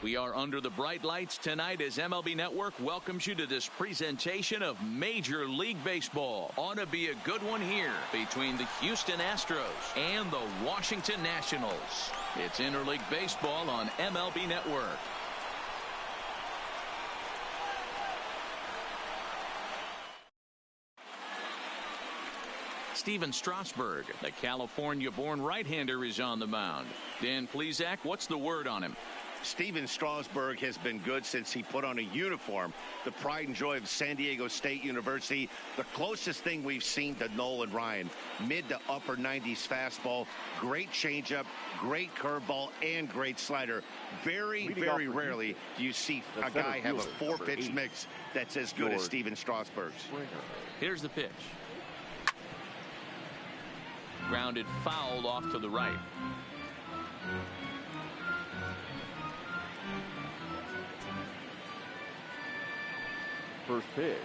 We are under the bright lights tonight as MLB Network welcomes you to this presentation of Major League Baseball. Ought to be a good one here between the Houston Astros and the Washington Nationals. It's Interleague Baseball on MLB Network. Steven Strasburg, the California-born right-hander, is on the mound. Dan Plesac, what's the word on him? Steven Strasburg has been good since he put on a uniform. The pride and joy of San Diego State University. The closest thing we've seen to Nolan Ryan. Mid to upper 90s fastball. Great changeup, great curveball, and great slider. Very, very rarely do you see a guy have a four-pitch mix that's as good as Steven Strasburg's. Here's the pitch. Grounded foul off to the right. First pitch,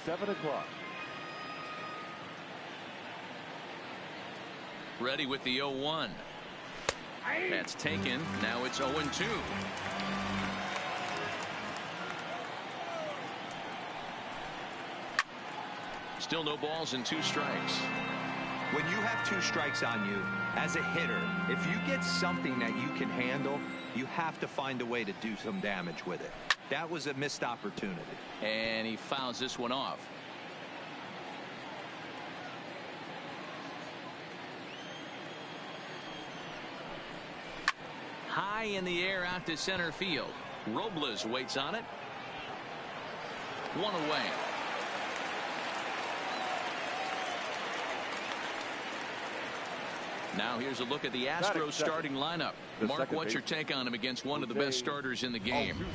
7 o'clock. Ready with the 0-1. That's taken. Now it's 0-2. Still no balls and 2 strikes. When you have 2 strikes on you, as a hitter, if you get something that you can handle, you have to find a way to do some damage with it. That was a missed opportunity. And he fouls this one off. High in the air out to center field. Robles waits on it. 1 away. Now here's a look at the Astros starting lineup. Mark, what's your take on him against one of the best starters in the game?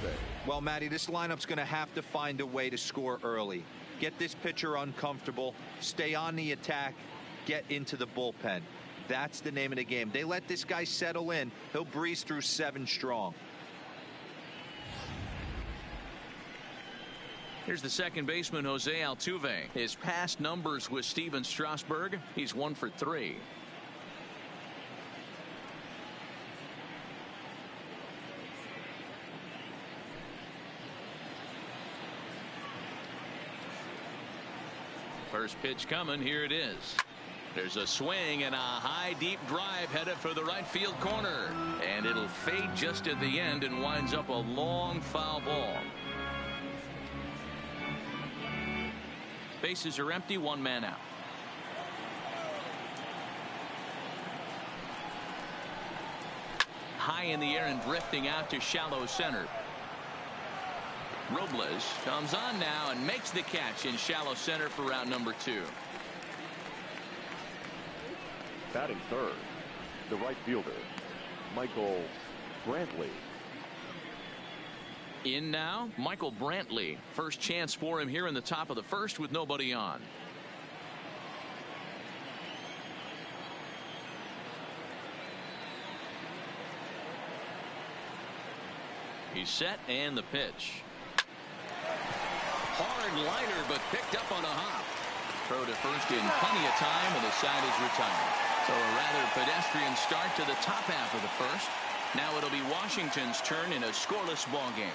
Well, Matty, this lineup's going to have to find a way to score early. Get this pitcher uncomfortable, stay on the attack, get into the bullpen. That's the name of the game. They let this guy settle in, he'll breeze through 7 strong. Here's the second baseman, Jose Altuve. His past numbers with Steven Strasburg, he's 1 for 3. First pitch coming. Here it is. There's a swing and a high deep drive headed for the right field corner, and it'll fade just at the end and winds up a long foul ball. Bases are empty, 1 man out. High in the air and drifting out to shallow center. Robles comes on now and makes the catch in shallow center for round number 2. Batting third, the right fielder, Michael Brantley. In now, Michael Brantley. First chance for him here in the top of the first with nobody on. He's set and the pitch. Hard liner, but picked up on a hop. Throw to first in plenty of time, and the side is retired. So a rather pedestrian start to the top half of the first. Now it'll be Washington's turn in a scoreless ball game.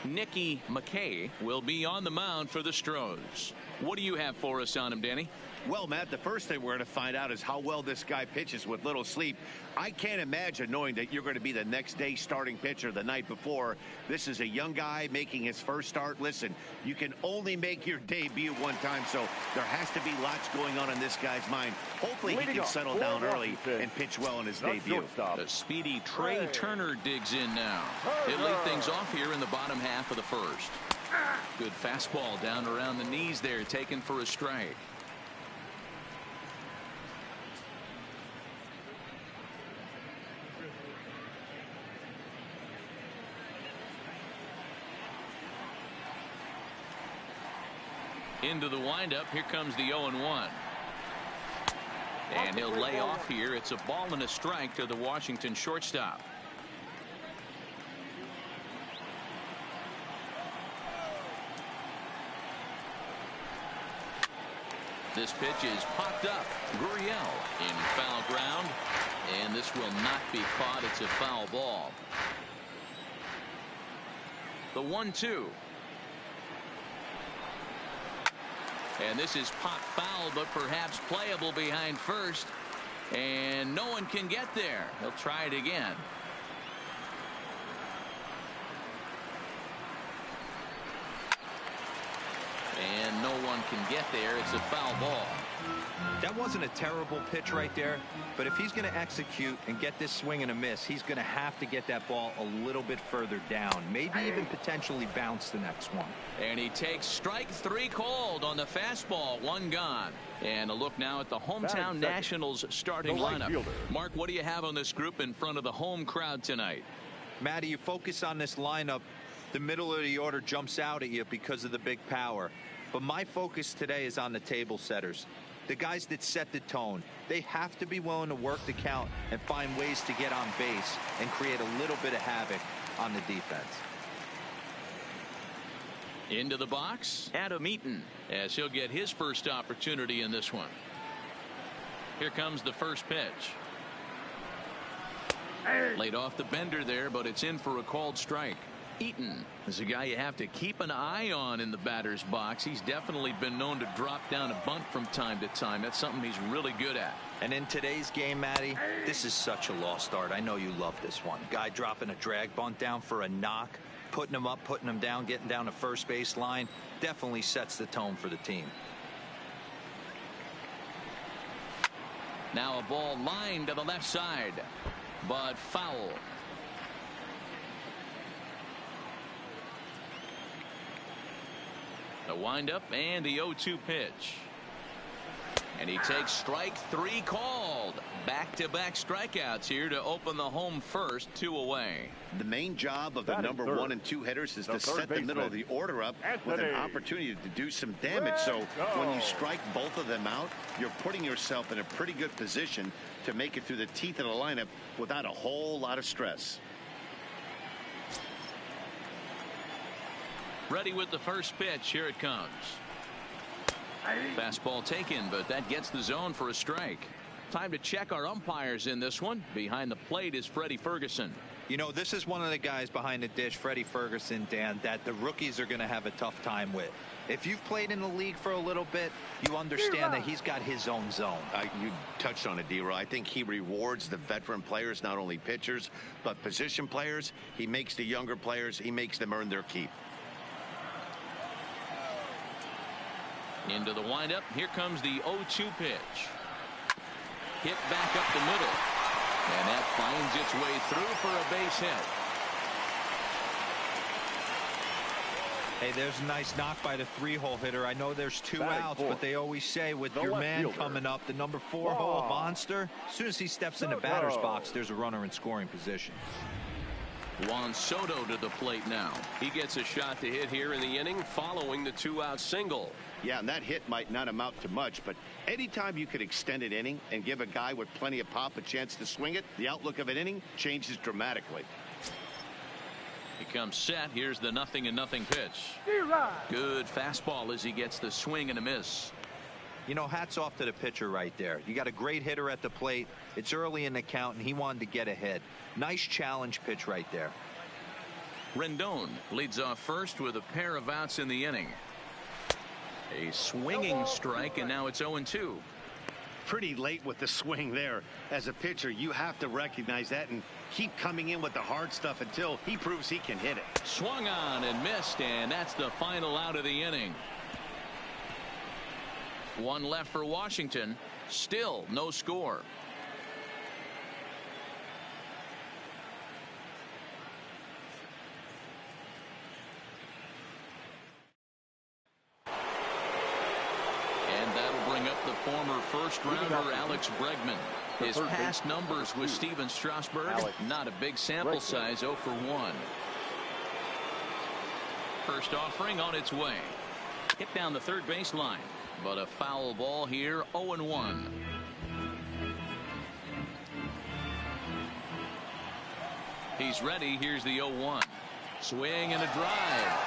Nicky McKay will be on the mound for the Astros. What do you have for us on him, Danny? Well, Matt, the first thing we're going to find out is how well this guy pitches with little sleep. I can't imagine knowing that you're going to be the next day starting pitcher the night before. This is a young guy making his first start. Listen, you can only make your debut one time, so there has to be lots going on in this guy's mind. Hopefully he can settle down early and pitch well in his debut. The speedy Trey Turner digs in now. He'll lead things off here in the bottom half of the first. Good fastball down around the knees there, taken for a strike. Into the windup. Here comes the 0-1. And he'll lay off here. It's a ball and a strike to the Washington shortstop. This pitch is popped up. Gurriel in foul ground, and this will not be caught. It's a foul ball. The 1-2. And this is pop foul, but perhaps playable behind first. And no one can get there. He'll try it again. And no one can get there. It's a foul ball. That wasn't a terrible pitch right there, but if he's going to execute and get this swing and a miss, he's going to have to get that ball a little bit further down, maybe even potentially bounce the next one. And he takes strike 3 called on the fastball. 1 gone. And a look now at the hometown Nationals starting lineup. Mark, what do you have on this group in front of the home crowd tonight? Matty, you focus on this lineup, the middle of the order jumps out at you because of the big power. But my focus today is on the table setters. The guys that set the tone. They have to be willing to work the count and find ways to get on base and create a little bit of havoc on the defense. Into the box, Adam Eaton, as he'll get his first opportunity in this one. Here comes the first pitch. Laid off the bender there, but it's in for a called strike. Eaton is a guy you have to keep an eye on in the batter's box. He's definitely been known to drop down a bunt from time to time. That's something he's really good at. And in today's game, Matty, this is such a lost art. I know you love this one. Guy dropping a drag bunt down for a knock, putting him up, putting him down, getting down the first base line, definitely sets the tone for the team. Now a ball lined to the left side, but foul. The windup and the 0-2 pitch. And he takes strike 3 called. Back-to-back strikeouts here to open the home first. 2 away. The main job of the number 1 and 2 hitters is to set the middle of the order up with an opportunity to do some damage. So when you strike both of them out, you're putting yourself in a pretty good position to make it through the teeth of the lineup without a whole lot of stress. Ready with the first pitch. Here it comes. Fastball taken, but that gets the zone for a strike. Time to check our umpires in this one. Behind the plate is Freddie Ferguson. You know, this is one of the guys behind the dish, Freddie Ferguson, Dan, that the rookies are going to have a tough time with. If you've played in the league for a little bit, you understand that he's got his own zone. You touched on it, D-Roy. I think he rewards the veteran players, not only pitchers, but position players. He makes the younger players, he makes them earn their keep. Into the windup. Here comes the 0-2 pitch. Hit back up the middle. And that finds its way through for a base hit. Hey, there's a nice knock by the 3-hole hitter. I know there's 2 outs, but they always say with your man coming up, the number 4-hole monster, as soon as he steps in the batter's box, there's a runner in scoring position. Juan Soto to the plate now. He gets a shot to hit here in the inning following the 2-out single. Yeah, and that hit might not amount to much, but anytime you could extend an inning and give a guy with plenty of pop a chance to swing it, the outlook of an inning changes dramatically. He comes set. Here's the 0-0 pitch. Good fastball as he gets the swing and a miss. You know, hats off to the pitcher right there. You got a great hitter at the plate. It's early in the count, and he wanted to get ahead. Nice challenge pitch right there. Rendon leads off first with a pair of outs in the inning. A swinging strike, and now it's 0-2. Pretty late with the swing there. As a pitcher, you have to recognize that and keep coming in with the hard stuff until he proves he can hit it. Swung on and missed, and that's the final out of the inning. 1 left for Washington. Still no score. And that'll bring up the former first-rounder Alex Bregman. His past numbers with Steven Strasburg, not a big sample size, 0 for 1. First offering on its way. Hit down the third baseline. But a foul ball here, 0-1. He's ready. Here's the 0-1. Swing and a drive.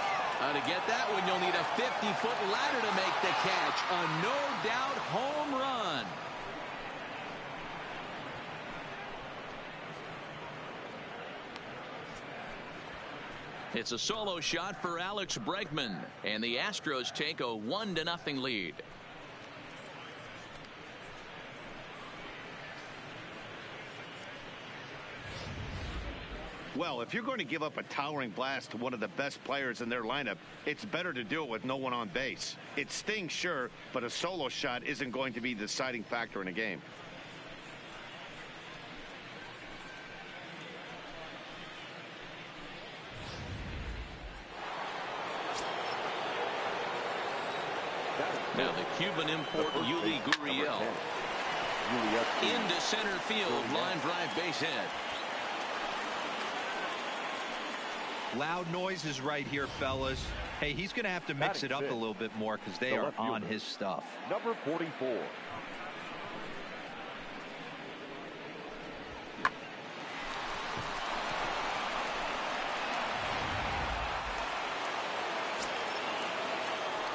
Out to get that one, you'll need a 50-foot ladder to make the catch. A no-doubt home run. It's a solo shot for Alex Bregman, and the Astros take a 1-0 lead. Well, if you're going to give up a towering blast to one of the best players in their lineup, it's better to do it with no one on base. It stings, sure, but a solo shot isn't going to be the deciding factor in a game. Now the Cuban import Yuli Gurriel into center field, line drive base hit. Loud noises right here, fellas. Hey, he's going to have to mix it up a little bit more because they are on his stuff. Number 44.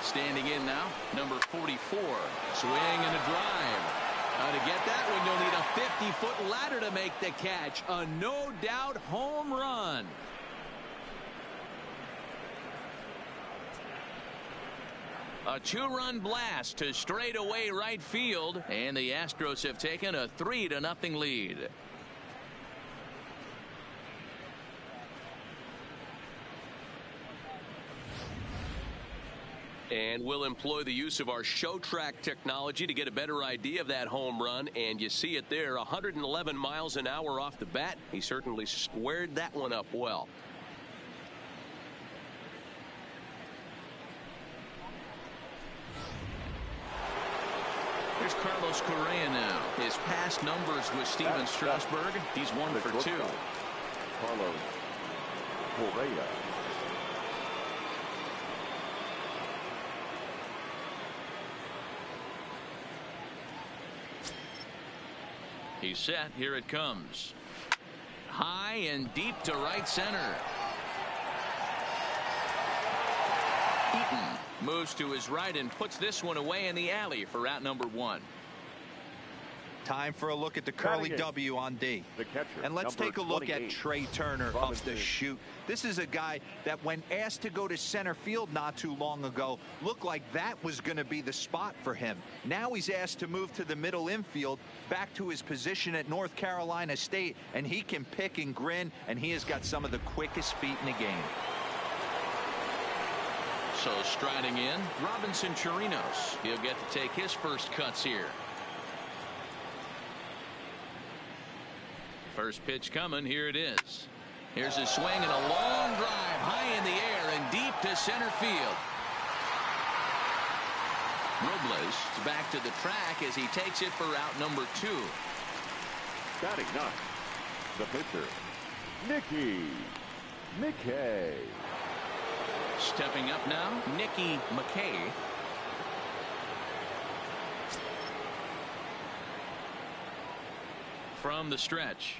Standing in now, number 44. Swing and a drive. To get that one, you'll need a 50-foot ladder to make the catch. A no-doubt home run. A 2-run blast to straightaway right field, and the Astros have taken a 3-0 lead. And we'll employ the use of our show track technology to get a better idea of that home run. And you see it there, 111 miles an hour off the bat. He certainly squared that one up well. Here's Carlos Correa now. His past numbers with Steven Strasburg, he's 1 for 2. Carlos Correa. He's set. Here it comes. High and deep to right center. Eaton moves to his right and puts this one away in the alley for out number 1. Time for a look at the curly W on D. The catcher, and let's take a look at Trey Turner up the chute. This is a guy that when asked to go to center field not too long ago, looked like that was going to be the spot for him. Now he's asked to move to the middle infield, back to his position at North Carolina State, and he can pick and grin, and he has got some of the quickest feet in the game. So striding in, Robinson Chirinos. He'll get to take his first cuts here. First pitch coming. Here it is. Here's a swing and a long drive high in the air and deep to center field. Robles back to the track as he takes it for out number 2. Batting ninth, the pitcher, Nicky McKay. Stepping up now, Nicky McKay. From the stretch.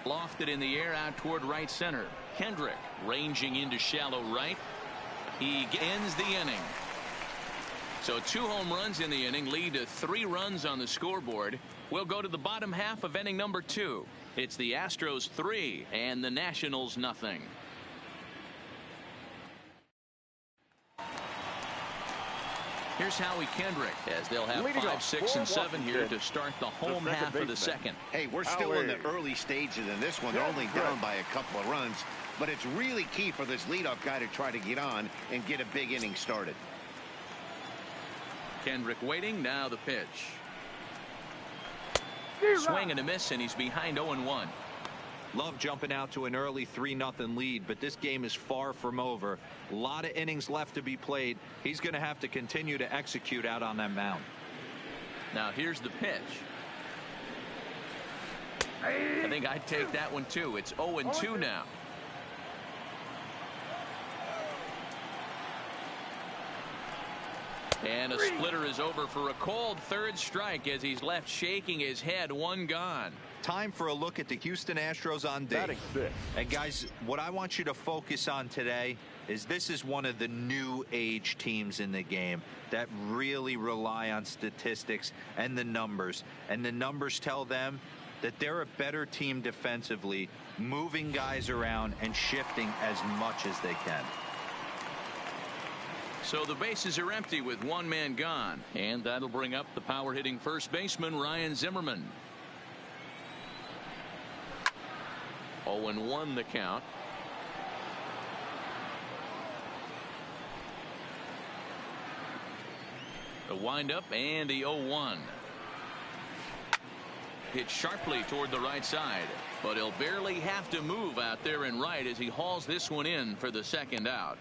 Lofted in the air out toward right center. Kendrick ranging into shallow right. He ends the inning. So 2 home runs in the inning lead to 3 runs on the scoreboard. We'll go to the bottom half of inning number 2. It's the Astros 3 and the Nationals nothing. Here's Howie Kendrick as they'll have 5, 6, and 7 here to start the home half of the second. Hey, we're still in the early stages in this one. They're only down by a couple of runs, but it's really key for this leadoff guy to try to get on and get a big inning started. Kendrick waiting. Now the pitch. Swing and a miss, and he's behind 0-1. Love jumping out to an early 3-0 lead, but this game is far from over. A lot of innings left to be played. He's going to have to continue to execute out on that mound. Now here's the pitch. I think I'd take that one too. It's 0-2 now. And a splitter is over for a cold third strike as he's left shaking his head. 1 gone. Time for a look at the Houston Astros on D. Batting 6. And guys, what I want you to focus on today is this is one of the new age teams in the game that really rely on statistics and the numbers. And the numbers tell them that they're a better team defensively, moving guys around and shifting as much as they can. So the bases are empty with one man gone, and that'll bring up the power hitting first baseman Ryan Zimmerman. 0-1 the count. The windup and the 0-1. Hit sharply toward the right side, but he'll barely have to move out there in right as he hauls this one in for the second out.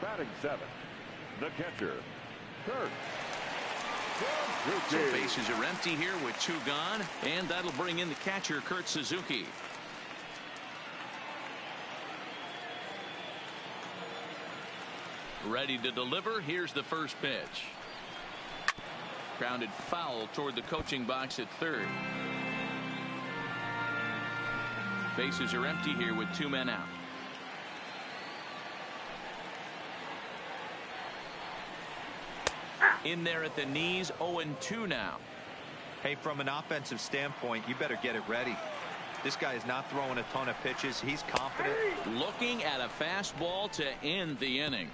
Batting 7th, the catcher, Kurt. So bases are empty here with 2 gone, and that'll bring in the catcher Kurt Suzuki. Ready to deliver. Here's the first pitch. Grounded foul toward the coaching box at third. Bases are empty here with 2 men out. In there at the knees, 0-2 now. Hey, from an offensive standpoint, you better get it ready. This guy is not throwing a ton of pitches. He's confident. Looking at a fastball to end the inning.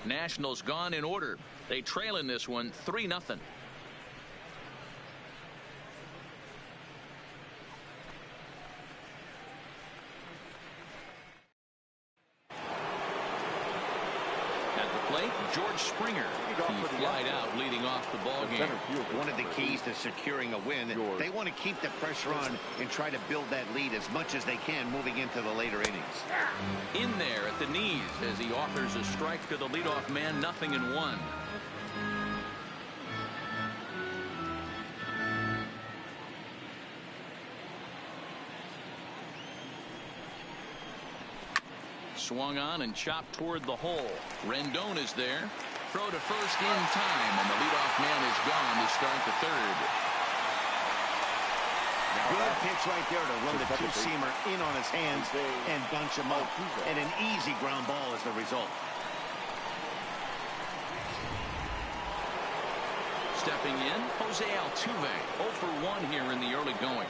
Nationals gone in order. They trail in this one 3-0. George Springer. He flied out leading off the ball game. One of the keys to securing a win, they want to keep the pressure on and try to build that lead as much as they can moving into the later innings. In there at the knees as he offers a strike to the leadoff man, 0-1. Swung on and chopped toward the hole. Rendon is there. Throw to first in time, and the leadoff man is gone to start the third. Good pitch right there to run the two-seamer in on his hands and bunch him up. And an easy ground ball as the result. Stepping in, Jose Altuve. 0 for 1 here in the early going.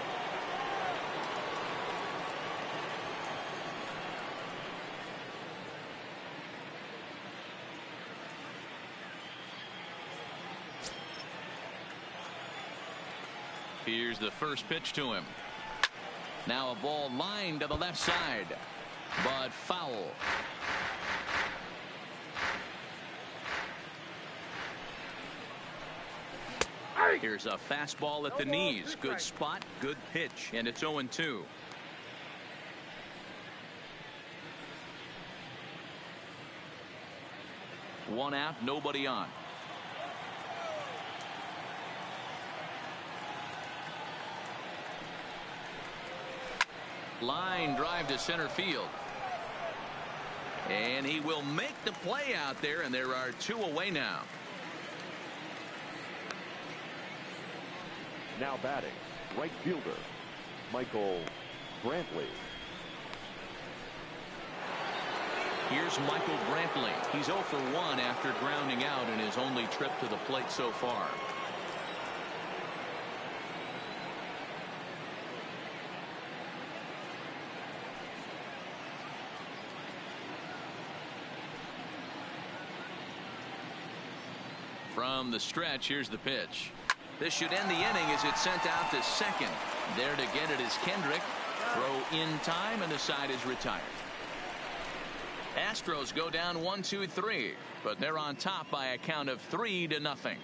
Here's the first pitch to him. Now a ball lined to the left side, but foul. Here's a fastball at the knees. Good spot, good pitch, and it's 0-2. One out, nobody on. Line drive to center field. And he will make the play out there, and there are 2 away now. Now batting, right fielder, Michael Brantley. Here's Michael Brantley. He's 0 for 1 after grounding out in his only trip to the plate so far. From the stretch, here's the pitch. This should end the inning as it's sent out to second. There to get it is Kendrick. Throw in time, and the side is retired. Astros go down 1-2-3, but they're on top by a count of 3-0.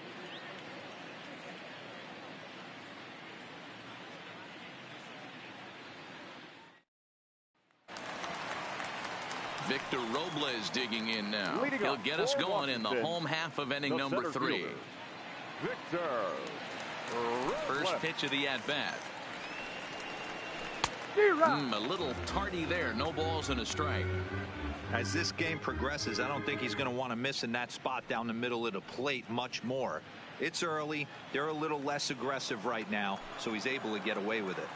Victor Robles digging in now. He'll get us going in the home half of inning number 3. Victor First pitch of the at-bat. A little tardy there. No balls and a strike. As this game progresses, I don't think he's going to want to miss in that spot down the middle of the plate much more. It's early. They're a little less aggressive right now, so he's able to get away with it.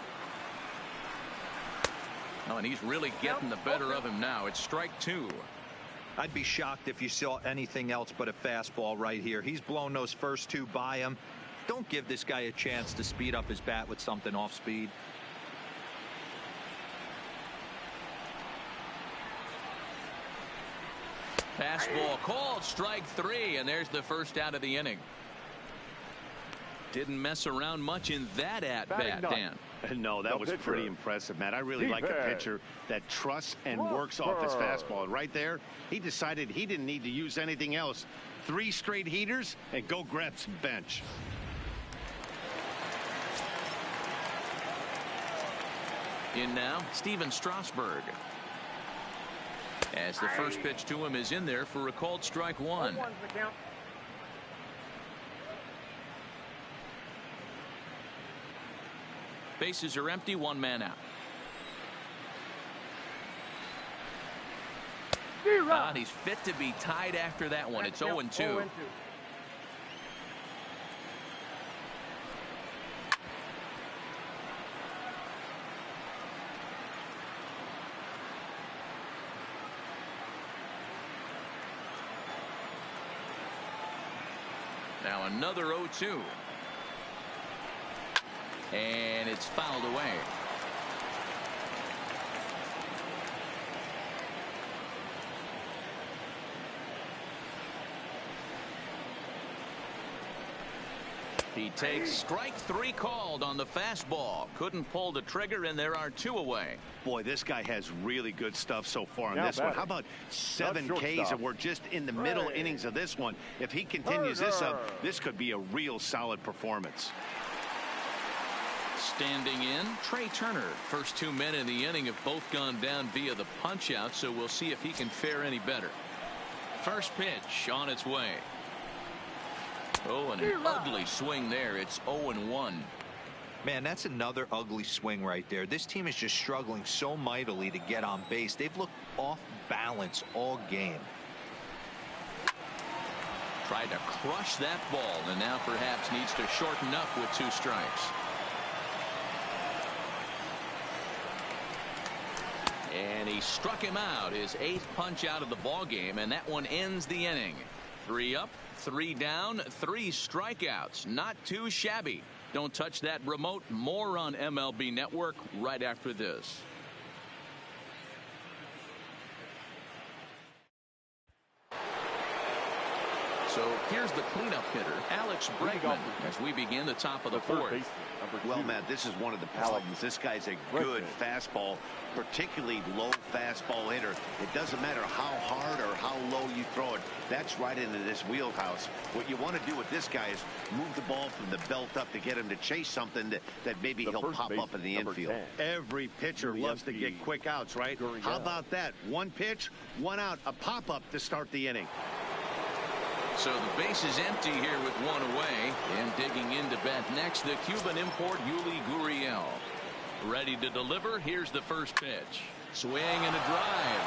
Oh, and he's really getting the better of him now. It's strike 2. I'd be shocked if you saw anything else but a fastball right here. He's blown those first 2 by him. Don't give this guy a chance to speed up his bat with something off speed. Fastball called, strike 3, and there's the first out of the inning. Didn't mess around much in that at-bat, Dan. No, that was pretty impressive, Matt. I really like a pitcher that trusts and works off his fastball. And right there, he decided he didn't need to use anything else. 3 straight heaters and go grab some bench. In now, Steven Strasburg. As the first pitch to him is in there for a called strike 1. Bases are empty, 1 man out. And he's fit to be tied after that one. It's 0-2. Now another 0-2. And it's fouled away. He takes strike 3 called on the fastball. Couldn't pull the trigger, and there are 2 away. Boy, this guy has really good stuff so far on this one. How about 7 Ks, and we're just in the middle innings of this one. If he continues this up, this could be a real solid performance. Standing in, Trey Turner. First 2 men in the inning have both gone down via the punch-out, so we'll see if he can fare any better. First pitch on its way. Oh, and an ugly swing there. It's 0-1. Man, that's another ugly swing right there. This team is just struggling so mightily to get on base. They've looked off balance all game. Tried to crush that ball, and now perhaps needs to shorten up with 2 strikes. And he struck him out, his 8th punch out of the ball game, and that one ends the inning. 3 up, 3 down, 3 strikeouts. Not too shabby. Don't touch that remote. More on MLB Network right after this. So here's the cleanup hitter, Alex Bregman, as we begin the top of the 4th. Well, Matt, this is one of the problems. This guy's a good fastball, particularly low fastball hitter. It doesn't matter how hard or how low you throw it. That's right into this wheelhouse. What you want to do with this guy is move the ball from the belt up to get him to chase something that maybe he'll pop up in the infield. Every pitcher loves to get quick outs, right? How about that? 1 pitch, 1 out, a pop-up to start the inning. So the base is empty here with 1 away, and digging in to bat next, the Cuban import Yuli Gurriel. Ready to deliver. Here's the first pitch. Swing and a drive.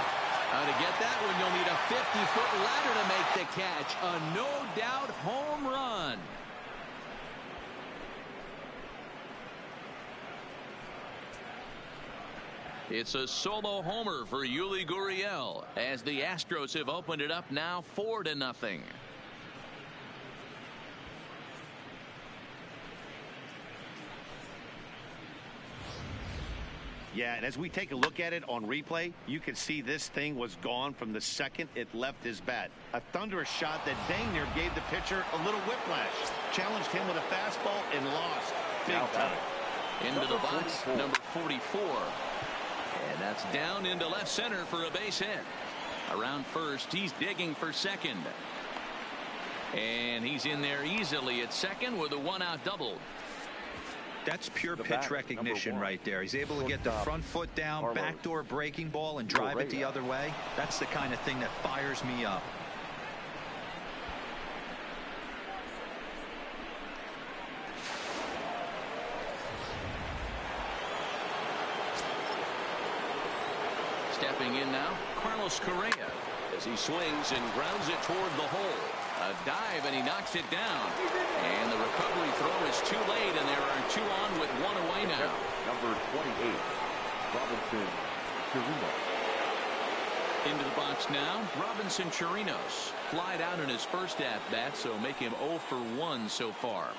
To get that one, you'll need a 50-foot ladder to make the catch. A no-doubt home run. It's a solo homer for Yuli Gurriel, as the Astros have opened it up now 4-0. Yeah, and as we take a look at it on replay, you can see this thing was gone from the second it left his bat. A thunderous shot that dang near gave the pitcher a little whiplash. Challenged him with a fastball and lost big time. Into the box, number 44. And that's down into left center for a base hit. Around first, he's digging for second. And he's in there easily at second with a 1-out double. That's pure pitch recognition right there. He's able to get the front foot down, backdoor breaking ball, and drive it the other way. That's the kind of thing that fires me up. Stepping in now, Carlos Correa, as he swings and grounds it toward the hole. A dive, and he knocks it down. And the recovery throw is too late, and there are 2 on with 1 away now. Number 28, Robinson Into the box now, Robinson Chirinos. Flied out in his first at-bat, so make him 0 for 1 so far.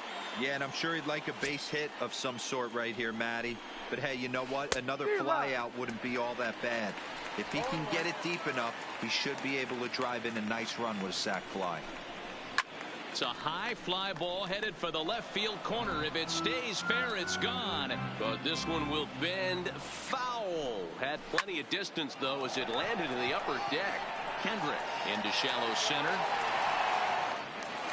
Yeah, and I'm sure he'd like a base hit of some sort right here, Matty. But hey, you know what? Another fly out wouldn't be all that bad. If he can get it deep enough, he should be able to drive in a nice run with a sac fly. It's a high fly ball headed for the left field corner. If it stays fair, it's gone. But this one will bend foul. Had plenty of distance, though, as it landed in the upper deck. Kendrick into shallow center.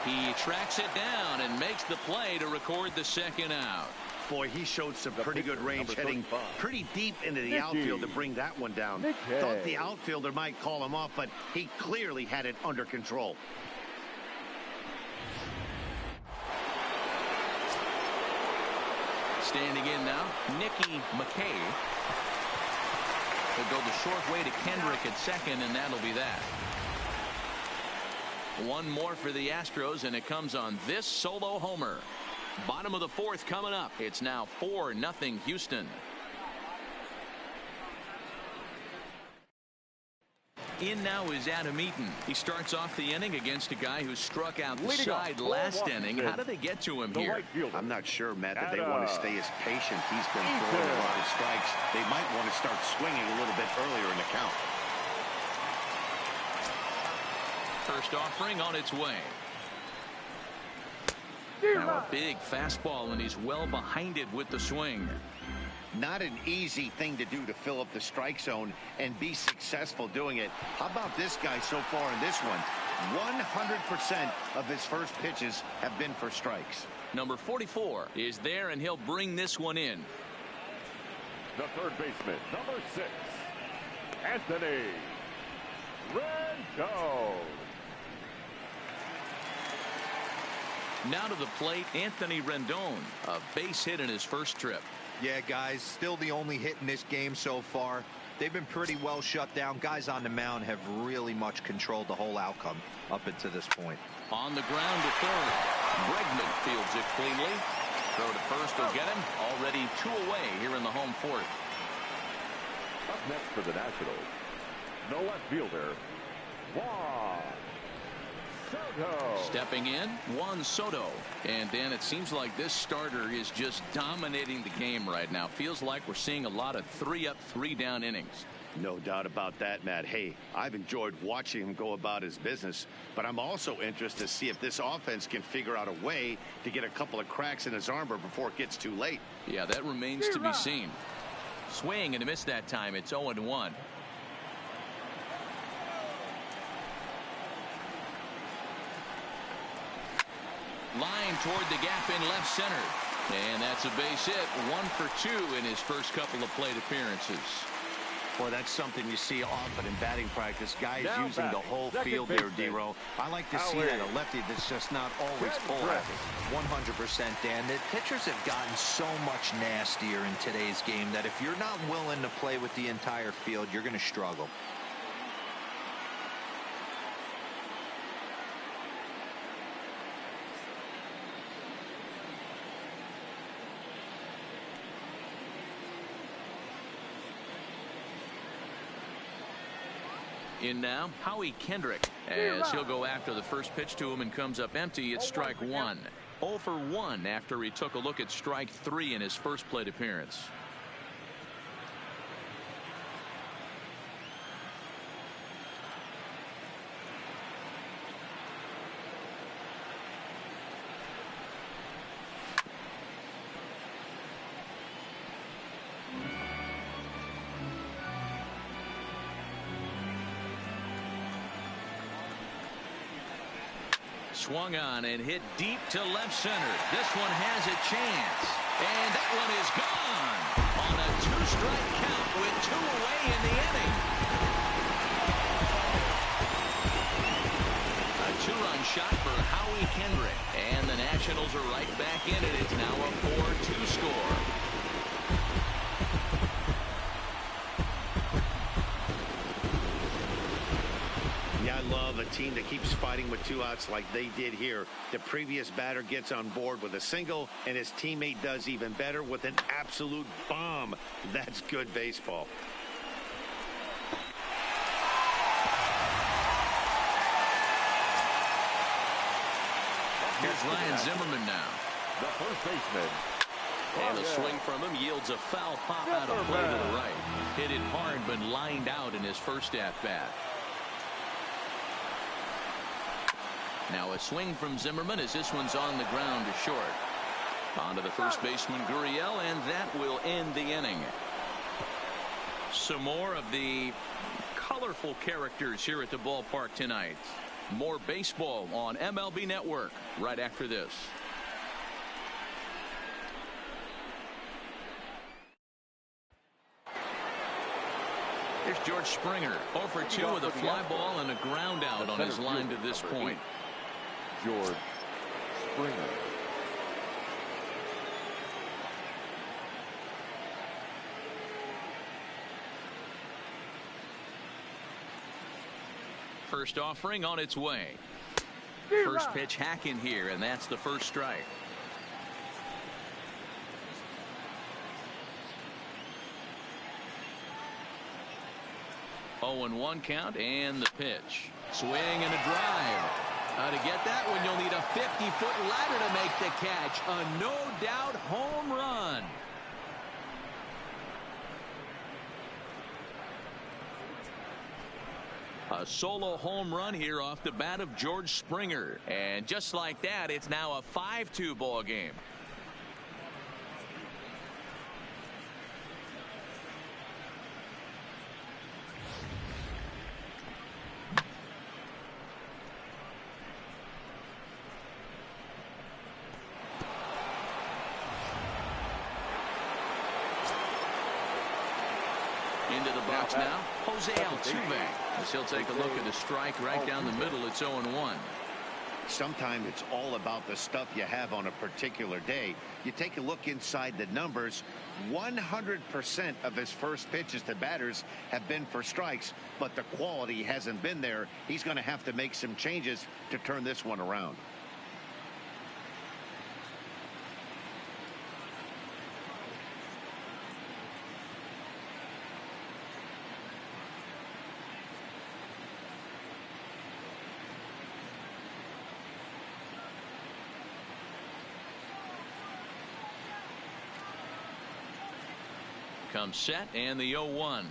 He tracks it down and makes the play to record the second out. Boy, he showed some pretty good range, heading pretty deep into the outfield to bring that one down. Thought the outfielder might call him off, but he clearly had it under control. Standing in now, Nicky McKay. He'll go the short way to Kendrick at second, and that'll be that. One more for the Astros, and it comes on this solo homer. Bottom of the fourth coming up. It's now 4-0 Houston. In now is Adam Eaton. He starts off the inning against a guy who struck out the side last inning. How did they get to him here? I'm not sure, Matt, that they want to stay as patient. He's been throwing a lot of strikes. They might want to start swinging a little bit earlier in the count. First offering on its way. Now a big fastball, and he's well behind it with the swing. Not an easy thing to do to fill up the strike zone and be successful doing it. How about this guy so far in this one? 100% of his first pitches have been for strikes. Number 44 is there, and he'll bring this one in. The third baseman, number 6, Anthony Rendon. Now to the plate, Anthony Rendon. A base hit in his first trip. Yeah, guys, still the only hit in this game so far. They've been pretty well shut down. Guys on the mound have really much controlled the whole outcome up until this point. On the ground to third. Bregman fields it cleanly. Throw to first will get him. Already 2 away here in the home fourth. Up next for the Nationals, the left fielder, Juan Soto. Stepping in, Juan Soto. And Dan, it seems like this starter is just dominating the game right now. Feels like we're seeing a lot of 3-up, 3-down innings. No doubt about that, Matt. Hey, I've enjoyed watching him go about his business, but I'm also interested to see if this offense can figure out a way to get a couple of cracks in his armor before it gets too late. Yeah, that remains to be seen. Swing and a miss that time. It's 0-1. Line toward the gap in left center. And that's a base hit. 1 for 2 in his first couple of plate appearances. Boy, that's something you see often in batting practice. Guys using the whole field there, D-Row. I like to see that. A lefty that's just not always full at it. 100%, Dan. The pitchers have gotten so much nastier in today's game that if you're not willing to play with the entire field, you're going to struggle. In now, Howie Kendrick, as he'll go after the first pitch to him and comes up empty. It's strike 1. 0 for 1 after he took a look at strike 3 in his first plate appearance. Swung on and hit deep to left center. This one has a chance. And that one is gone on a 2-strike count with 2 away in the inning. A 2-run shot for Howie Kendrick. And the Nationals are right back in it. It's now a 4-2 score. A team that keeps fighting with 2 outs like they did here. The previous batter gets on board with a single, and his teammate does even better with an absolute bomb. That's good baseball. Here's Ryan Zimmerman now. The first baseman. And the swing from him yields a foul pop out of play to the right. Hit it hard, but lined out in his first at-bat. Now a swing from Zimmerman as this one's on the ground to short. On to the first baseman, Gurriel, and that will end the inning. Some more of the colorful characters here at the ballpark tonight. More baseball on MLB Network right after this. Here's George Springer, 0 for 2 with a fly ball and a ground out on his line to this point. George Springer. First offering on its way. First pitch hack in here, and that's the first strike. Oh, and 1 count, and the pitch. Swing and a drive. To get that one, you'll need a 50-foot ladder to make the catch. A no-doubt home run. A solo home run here off the bat of George Springer. And just like that, it's now a 5-2 ball game. Into the box now, Jose Altuve. As he'll take a look at the strike right down the middle. It's 0-1. Sometimes it's all about the stuff you have on a particular day. You take a look inside the numbers. 100% of his first pitches to batters have been for strikes, but the quality hasn't been there. He's going to have to make some changes to turn this one around. Comes set, and the 0-1.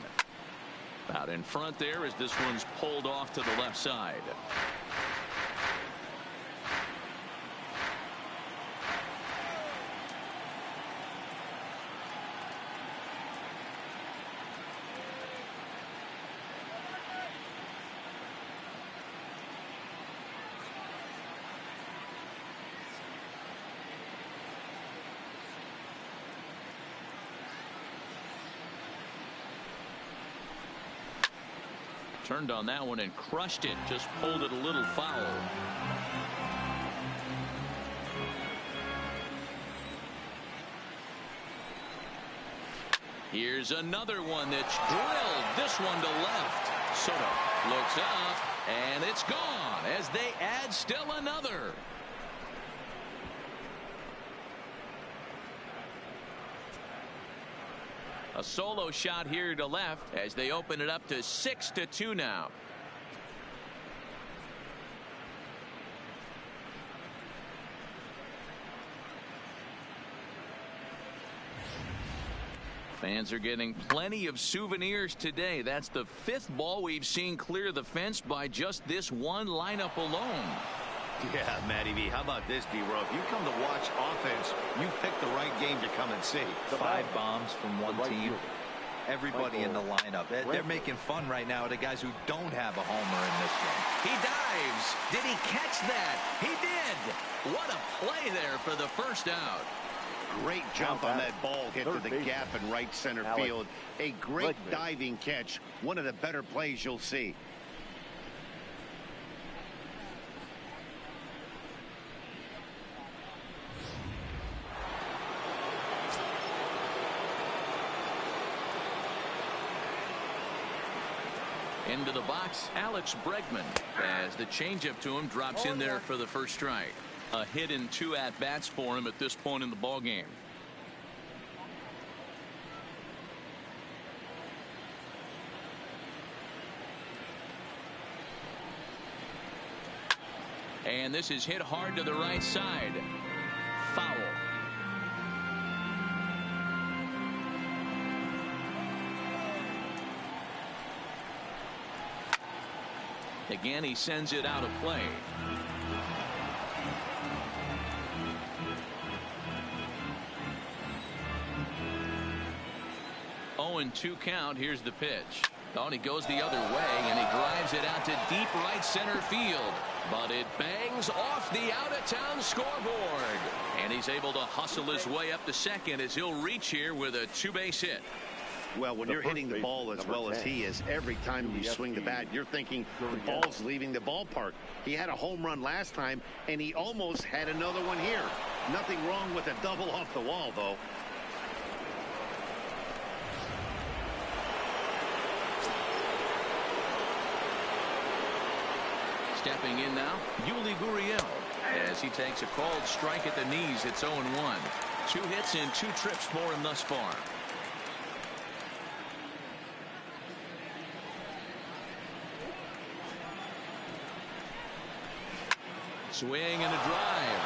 Out in front there as this one's pulled off to the left side. Turned on that one and crushed it. Just pulled it a little foul. Here's another one that's drilled. This one to left. Soto looks up, and it's gone as they add still another. A solo shot here to left as they open it up to 6-2 now. Fans are getting plenty of souvenirs today. That's the 5th ball we've seen clear the fence by just this one lineup alone. Yeah, Matty V, how about this, D-Row? If you come to watch offense, you pick the right game to come and see. 5 bombs from one team. Everybody in the lineup. They're making fun right now of the guys who don't have a homer in this one. He dives. Did he catch that? He did. What a play there for the first out. Great jump on that ball hit to the gap in right center field. A great diving catch. One of the better plays you'll see. Into the box, Alex Bregman, as the changeup to him drops in there for the first strike. A hit in 2 at-bats for him at this point in the ball game. And this is hit hard to the right side. Foul. Again, he sends it out of play. 0-2 count. Here's the pitch. Oh, and he goes the other way, and he drives it out to deep right center field. But it bangs off the out-of-town scoreboard. And he's able to hustle his way up to second as he'll reach here with a two-base hit. Well, when you're hitting the ball as well as he is, every time you swing the bat, you're thinking the ball's leaving the ballpark. He had a home run last time, and he almost had another one here. Nothing wrong with a double off the wall, though. Stepping in now, Yuli Gurriel, as he takes a called strike at the knees. It's 0-1. 2 hits and 2 trips for him thus far. Swing and a drive.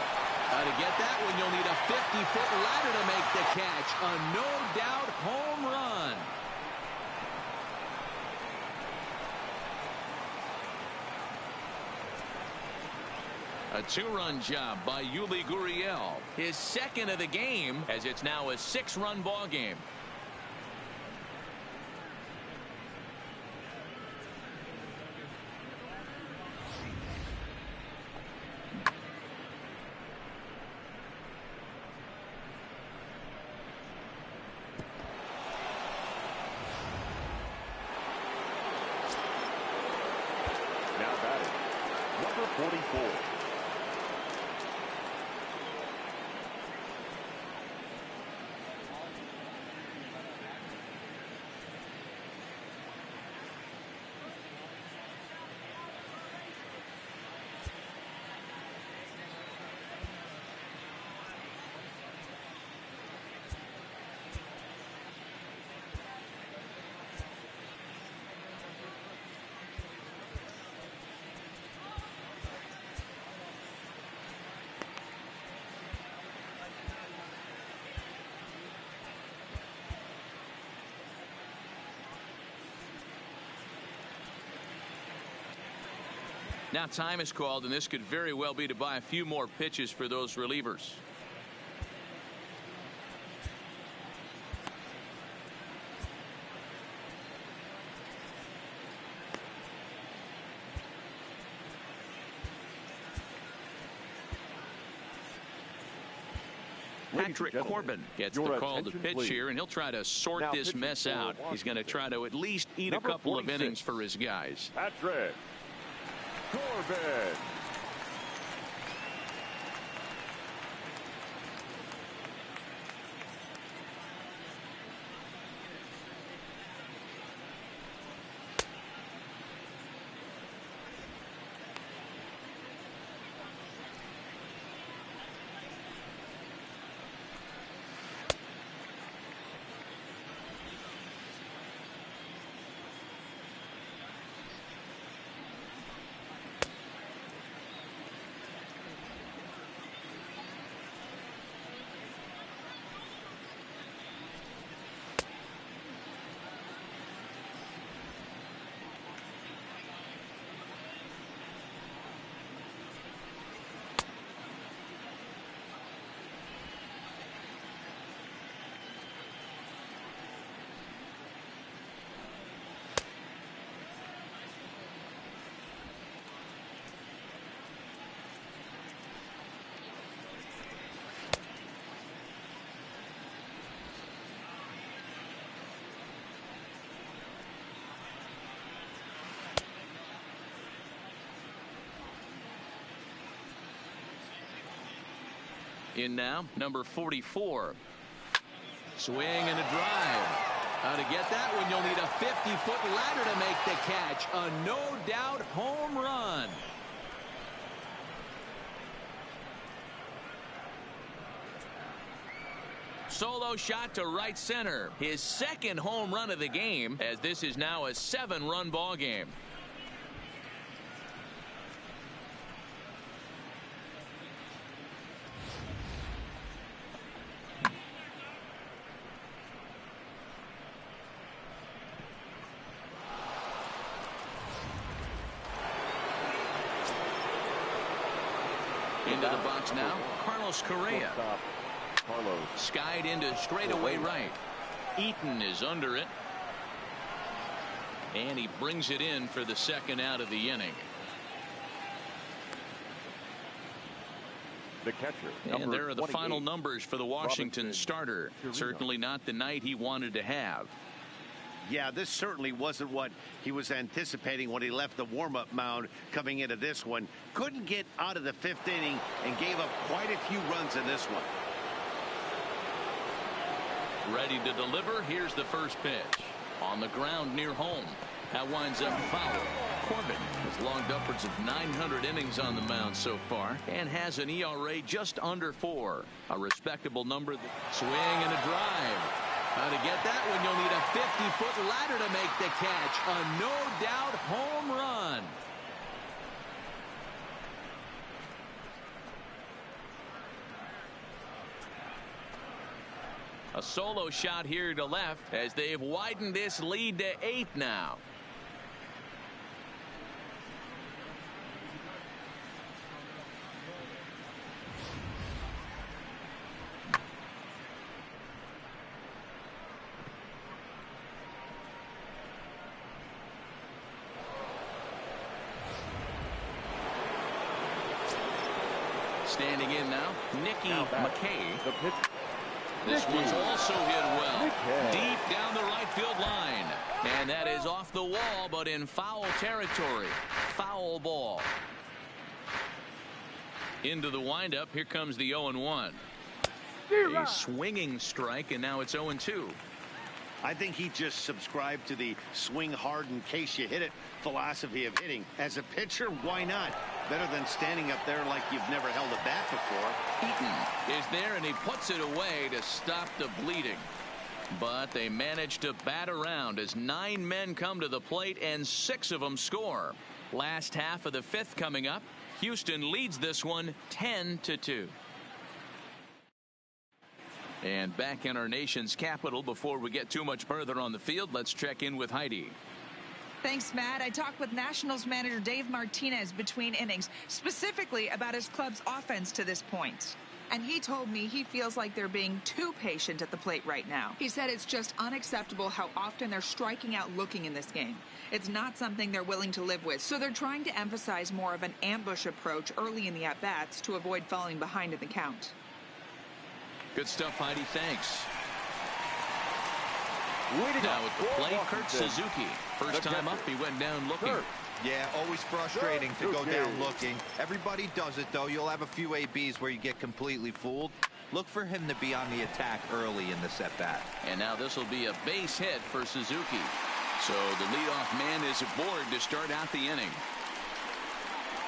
To get that one, you'll need a 50-foot ladder to make the catch. A no-doubt home run. A 2-run job by Yuli Gurriel. His second of the game, as it's now a 6-run ball game. Now batting, number 44. Now time is called, and this could very well be to buy a few more pitches for those relievers. Patrick Corbin gets the call to pitch here, and he'll try to sort this mess out. He's going to try to at least eat a couple of innings for his guys. Patrick Corbin. In now, number 44. Swing and a drive. To get that one, you'll need a 50-foot ladder to make the catch. A no-doubt home run. Solo shot to right center. His second home run of the game, as this is now a 7-run ball game. Into the box now, Carlos Correa. Carlos. Skied into straightaway right. Eaton is under it. And he brings it in for the second out of the inning. The catcher. And there are the final numbers for the Washington starter. Certainly not the night he wanted to have. Yeah, this certainly wasn't what he was anticipating when he left the warm-up mound coming into this one. Couldn't get out of the fifth inning and gave up quite a few runs in this one. Ready to deliver. Here's the first pitch. On the ground near home. That winds up foul. Corbin has logged upwards of 900 innings on the mound so far and has an ERA just under 4. A respectable number. Swing and a drive. How to get that one? You'll need a 50-foot ladder to make the catch. A no-doubt home run. A solo shot here to left as they've widened this lead to 8 now. Standing in now, Nicky McKay. This one's also hit well. Deep down the right field line. And that is off the wall, but in foul territory. Foul ball. Into the windup. Here comes the 0-1. A swinging strike, and now it's 0-2. I think he just subscribed to the swing hard in case you hit it philosophy of hitting. As a pitcher, why not? Better than standing up there like you've never held a bat before. Eaton is there, and he puts it away to stop the bleeding. But they manage to bat around as 9 men come to the plate and 6 of them score. Last half of the 5th coming up. Houston leads this one 10-2. And back in our nation's capital, before we get too much further on the field, let's check in with Heidi. Thanks, Matt. I talked with Nationals manager Dave Martinez between innings, specifically about his club's offense to this point. And he told me he feels like they're being too patient at the plate right now. He said it's just unacceptable how often they're striking out looking in this game. It's not something they're willing to live with, so they're trying to emphasize more of an ambush approach early in the at-bats to avoid falling behind in the count. Good stuff, Heidi. Thanks. Now at the plate, Kurt Suzuki. First time up, he went down looking. Yeah, always frustrating to go down looking. Everybody does it, though. You'll have a few ABs where you get completely fooled. Look for him to be on the attack early in the set-bat. And now this will be a base hit for Suzuki. So the leadoff man is aboard to start out the inning.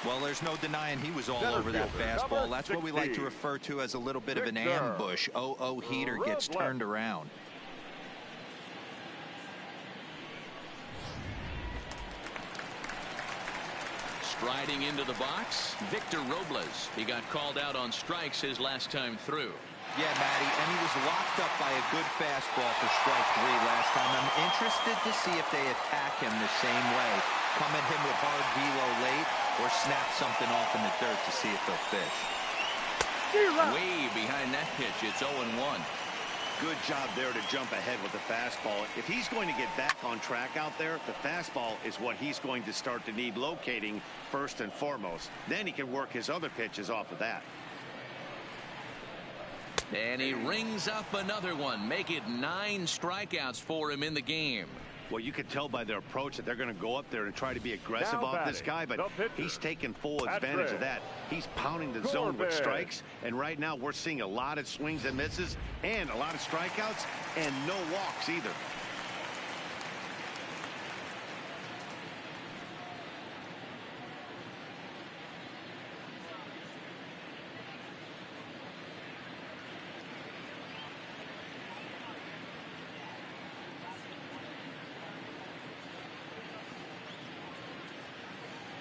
Well, there's no denying he was all over that fastball. That's what we like to refer to as a little bit of an ambush. 0-0 heater gets turned around. Striding into the box, Victor Robles. He got called out on strikes his last time through. Yeah, Matty, and he was locked up by a good fastball for strike 3 last time. I'm interested to see if they attack him the same way. Come at him with hard velo late or snap something off in the dirt to see if they'll fish. Way behind that pitch, it's 0-1. Good job there to jump ahead with the fastball. If he's going to get back on track out there, the fastball is what he's going to start to need locating first and foremost. Then he can work his other pitches off of that. And he rings up another one. Make it 9 strikeouts for him in the game. Well, you can tell by their approach that they're going to go up there and try to be aggressive off this guy, but he's taking full advantage of that. He's pounding the zone with strikes, and right now we're seeing a lot of swings and misses and a lot of strikeouts and no walks either.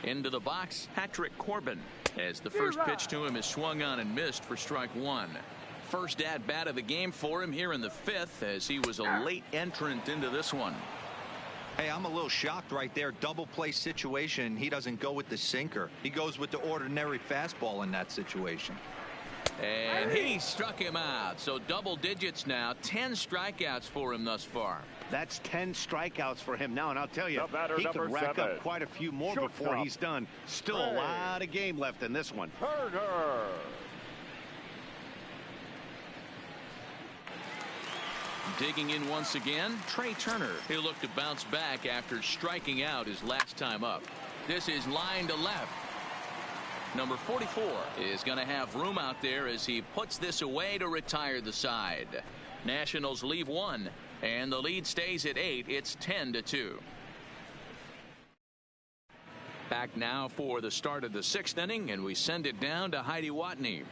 Into the box, Patrick Corbin, as the first pitch to him is swung on and missed for strike 1. First at bat of the game for him here in the 5th, as he was a late entrant into this one. Hey, I'm a little shocked right there. Double play situation. He doesn't go with the sinker. He goes with the ordinary fastball in that situation. And he struck him out. So double digits now. 10 strikeouts for him thus far. That's 10 strikeouts for him now, and I'll tell you, he could rack up quite a few more before he's done. Still a lot of game left in this one. Digging in once again, Trey Turner. He'll look to bounce back after striking out his last time up. This is line to left. Number 44 is going to have room out there as he puts this away to retire the side. Nationals leave one, and the lead stays at 8. It's 10-2. Back now for the start of the 6th inning, and we send it down to Heidi Watney.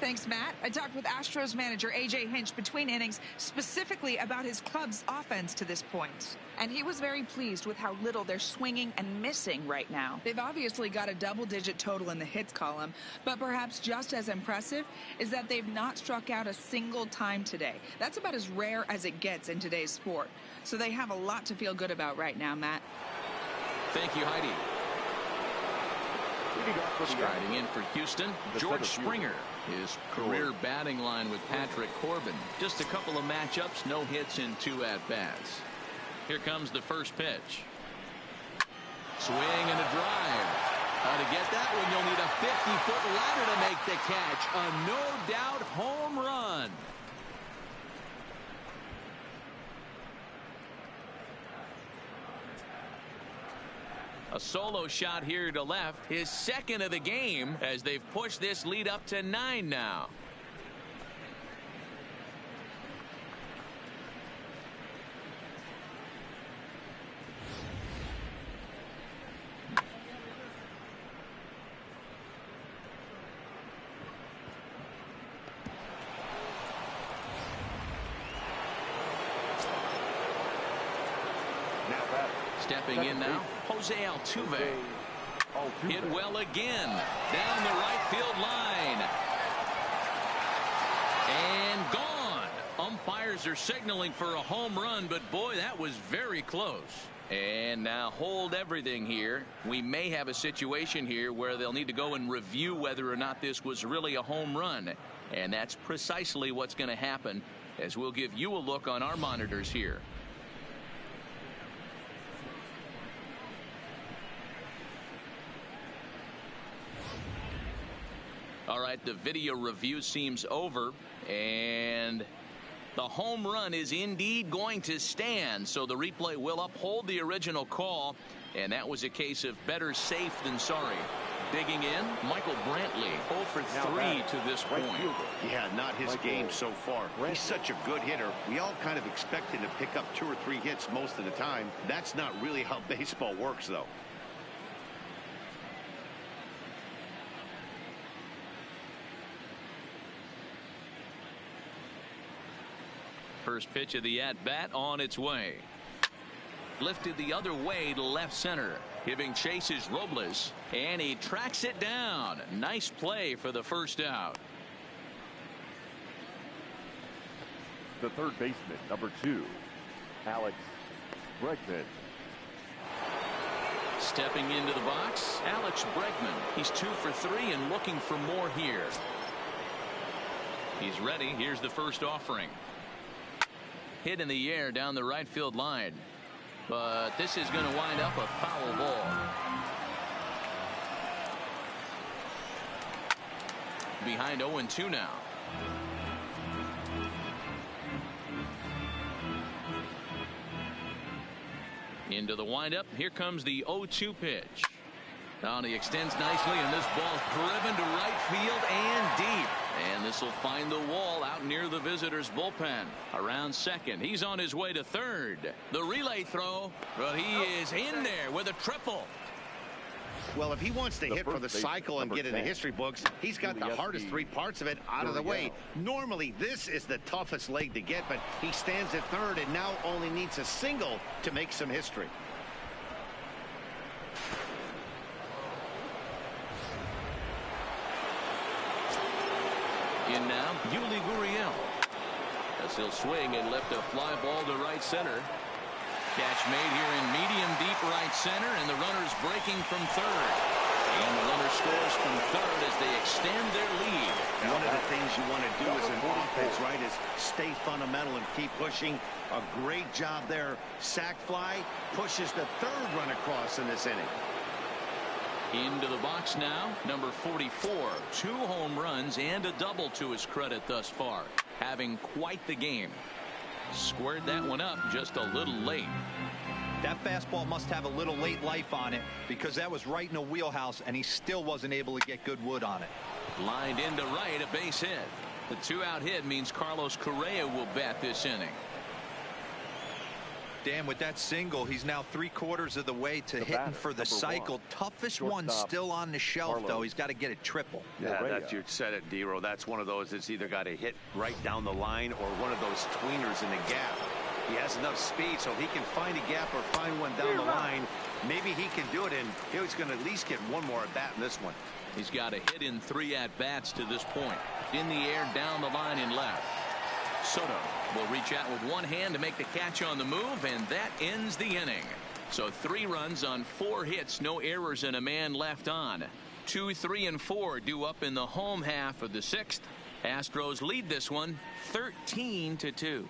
Thanks, Matt. I talked with Astros manager A.J. Hinch between innings specifically about his club's offense to this point. And he was very pleased with how little they're swinging and missing right now. They've obviously got a double-digit total in the hits column, but perhaps just as impressive is that they've not struck out a single time today. That's about as rare as it gets in today's sport. So they have a lot to feel good about right now, Matt. Thank you, Heidi. Striding in for Houston, George Springer. His career batting line with Patrick Corbin. Just a couple of matchups, no hits in 2 at-bats. Here comes the first pitch. Swing and a drive. To get that one, you'll need a 50-foot ladder to make the catch. A no-doubt home run. A solo shot here to left, his second of the game, as they've pushed this lead up to 9 now. Stepping in now, Jose Altuve. Hit well again down the right field line. And gone. Umpires are signaling for a home run, but boy, that was very close. And now hold everything here. We may have a situation here where they'll need to go and review whether or not this was really a home run. And that's precisely what's going to happen, as we'll give you a look on our monitors here. All right, the video review seems over, and the home run is indeed going to stand. So the replay will uphold the original call, and that was a case of better safe than sorry. Digging in, Michael Brantley, 0 for 3 to this point. Yeah, not his game so far. He's such a good hitter. We all kind of expect him to pick up 2 or 3 hits most of the time. That's not really how baseball works, though. First pitch of the at-bat on its way. Lifted the other way to left center. Giving chase is Robles, and he tracks it down. Nice play for the first out. The third baseman, number 2, Alex Bregman. Stepping into the box, Alex Bregman. He's 2 for 3 and looking for more here. He's ready. Here's the first offering. Hit in the air down the right field line, but this is going to wind up a foul ball. Behind 0-2 now. Into the windup. Here comes the 0-2 pitch. Now he extends nicely, and this ball's driven to right field and deep. And this will find the wall out near the visitors' bullpen. Around second. He's on his way to third. The relay throw, but he is in there with a triple. Well, if he wants to hit for the cycle and get in the history books, he's got the hardest 3 parts of it out of the way. Normally, this is the toughest leg to get, but he stands at third and now only needs a single to make some history. In now, Yuli Gurriel. As he'll swing and lift a fly ball to right center. Catch made here in medium deep right center, and the runner's breaking from third. And the runner scores from third as they extend their lead. One of the things you want to do as an offense, right, is stay fundamental and keep pushing. A great job there. Sac fly pushes the third run across in this inning. Into the box now, number 44. 2 home runs and a double to his credit thus far. Having quite the game. Squared that one up just a little late. That fastball must have a little late life on it, because that was right in the wheelhouse and he still wasn't able to get good wood on it. Lined into right, a base hit. The 2-out hit means Carlos Correa will bat this inning. Dan, with that single, he's now 3/4 of the way to hitting for the cycle. Toughest one still on the shelf, though. He's got to get it triple. Yeah, that's, you said it, Dero. That's one of those that's either got to hit right down the line or one of those tweeners in the gap. He has enough speed, so he can find a gap or find one down the line. Maybe he can do it, and he's going to at least get one more at bat in this one. He's got a hit in 3 at-bats to this point. In the air, down the line in left. Soto will reach out with one hand to make the catch on the move, and that ends the inning. So 3 runs on 4 hits, no errors, and a man left on. 2, 3, and 4 due up in the home half of the 6th. Astros lead this one 13-2.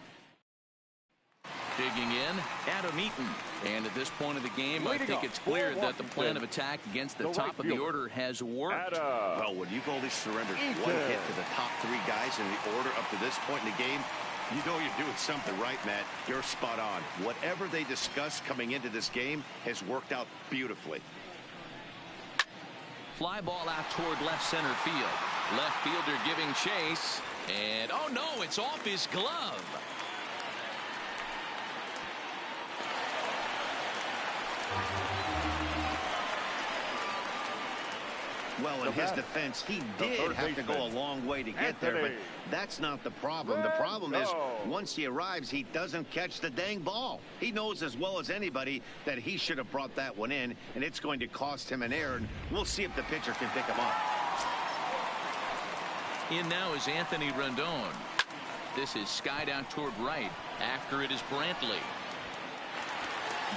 Digging in, Adam Eaton. And at this point of the game, I think it's clear that the plan of attack against the top of the order has worked. Well, when you've only surrendered 1 hit to the top 3 guys in the order up to this point in the game, you know you're doing something right, Matt. You're spot on. Whatever they discussed coming into this game has worked out beautifully. Fly ball out toward left center field. Left fielder giving chase. And, oh no, it's off his glove. Well, in his defense, he did have to go a long way to get there, but that's not the problem. The problem is once he arrives, he doesn't catch the dang ball. He knows as well as anybody that he should have brought that one in, and it's going to cost him an error, and we'll see if the pitcher can pick him up. In now is Anthony Rendon. This is skied out toward right. After it is Brantley.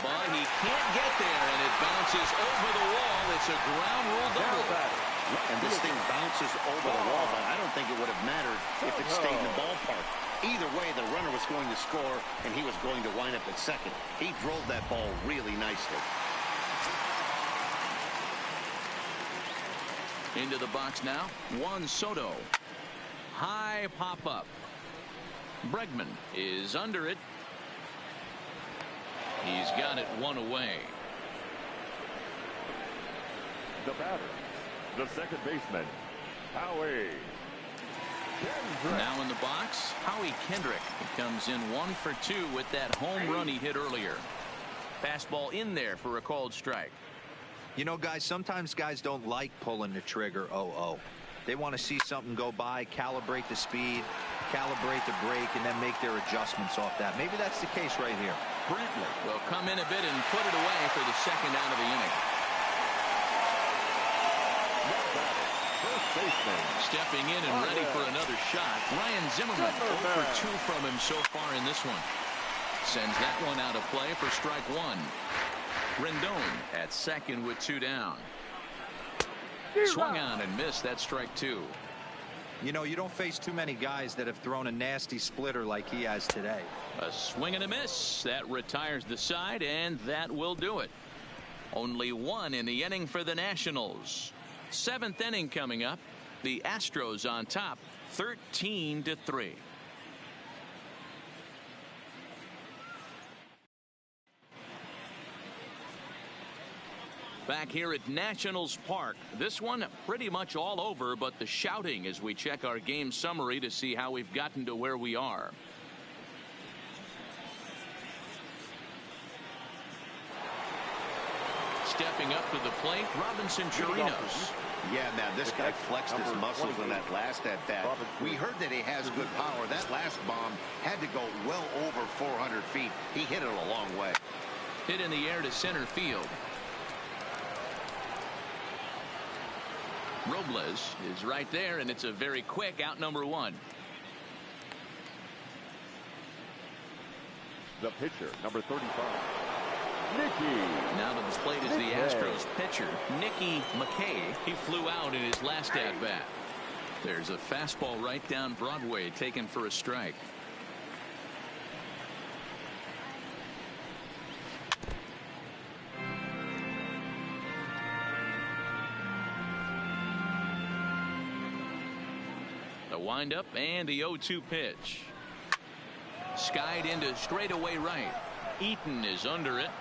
But he can't get there, and it bounces over the wall. It's a ground rule double. And this thing bounces over the wall, but I don't think it would have mattered if it stayed in the ballpark. Either way, the runner was going to score, and he was going to wind up at second. He drove that ball really nicely. Into the box now, Juan Soto. High pop-up. Bregman is under it. He's got it 1 away. The batter, the second baseman, Howie Kendrick. Now in the box, Howie Kendrick. He comes in 1 for 2 with that home run he hit earlier. Fastball in there for a called strike. You know, guys, sometimes guys don't like pulling the trigger 0-0. They want to see something go by, calibrate the speed, calibrate the brake, and then make their adjustments off that. Maybe that's the case right here. Brantley will come in a bit and put it away for the second out of the inning. First baseman. Stepping in and ready for another shot, Ryan Zimmerman. 0 for 2 from him so far in this one. Sends that one out of play for strike 1. Rendon at second with 2 down. Swung on and missed. That strike 2. You know, you don't face too many guys that have thrown a nasty splitter like he has today. A swing and a miss. That retires the side, and that will do it. Only 1 in the inning for the Nationals. 7th inning coming up. The Astros on top, 13-3. Back here at Nationals Park. This one pretty much all over, but the shouting as we check our game summary to see how we've gotten to where we are. Stepping up to the plate, Robinson Chirinos. Yeah, man, this guy flexed his muscles in that last at-bat. We heard that he has good power. That last bomb had to go well over 400 feet. He hit it a long way. Hit in the air to center field. Robles is right there, and it's a very quick out number 1. The pitcher, number 35, Nicky. Now to the plate is the Astros pitcher, Nicky McKay. He flew out in his last at-bat. There's a fastball right down Broadway taken for a strike. The windup and the 0-2 pitch. Skied into straightaway right. Eaton is under it.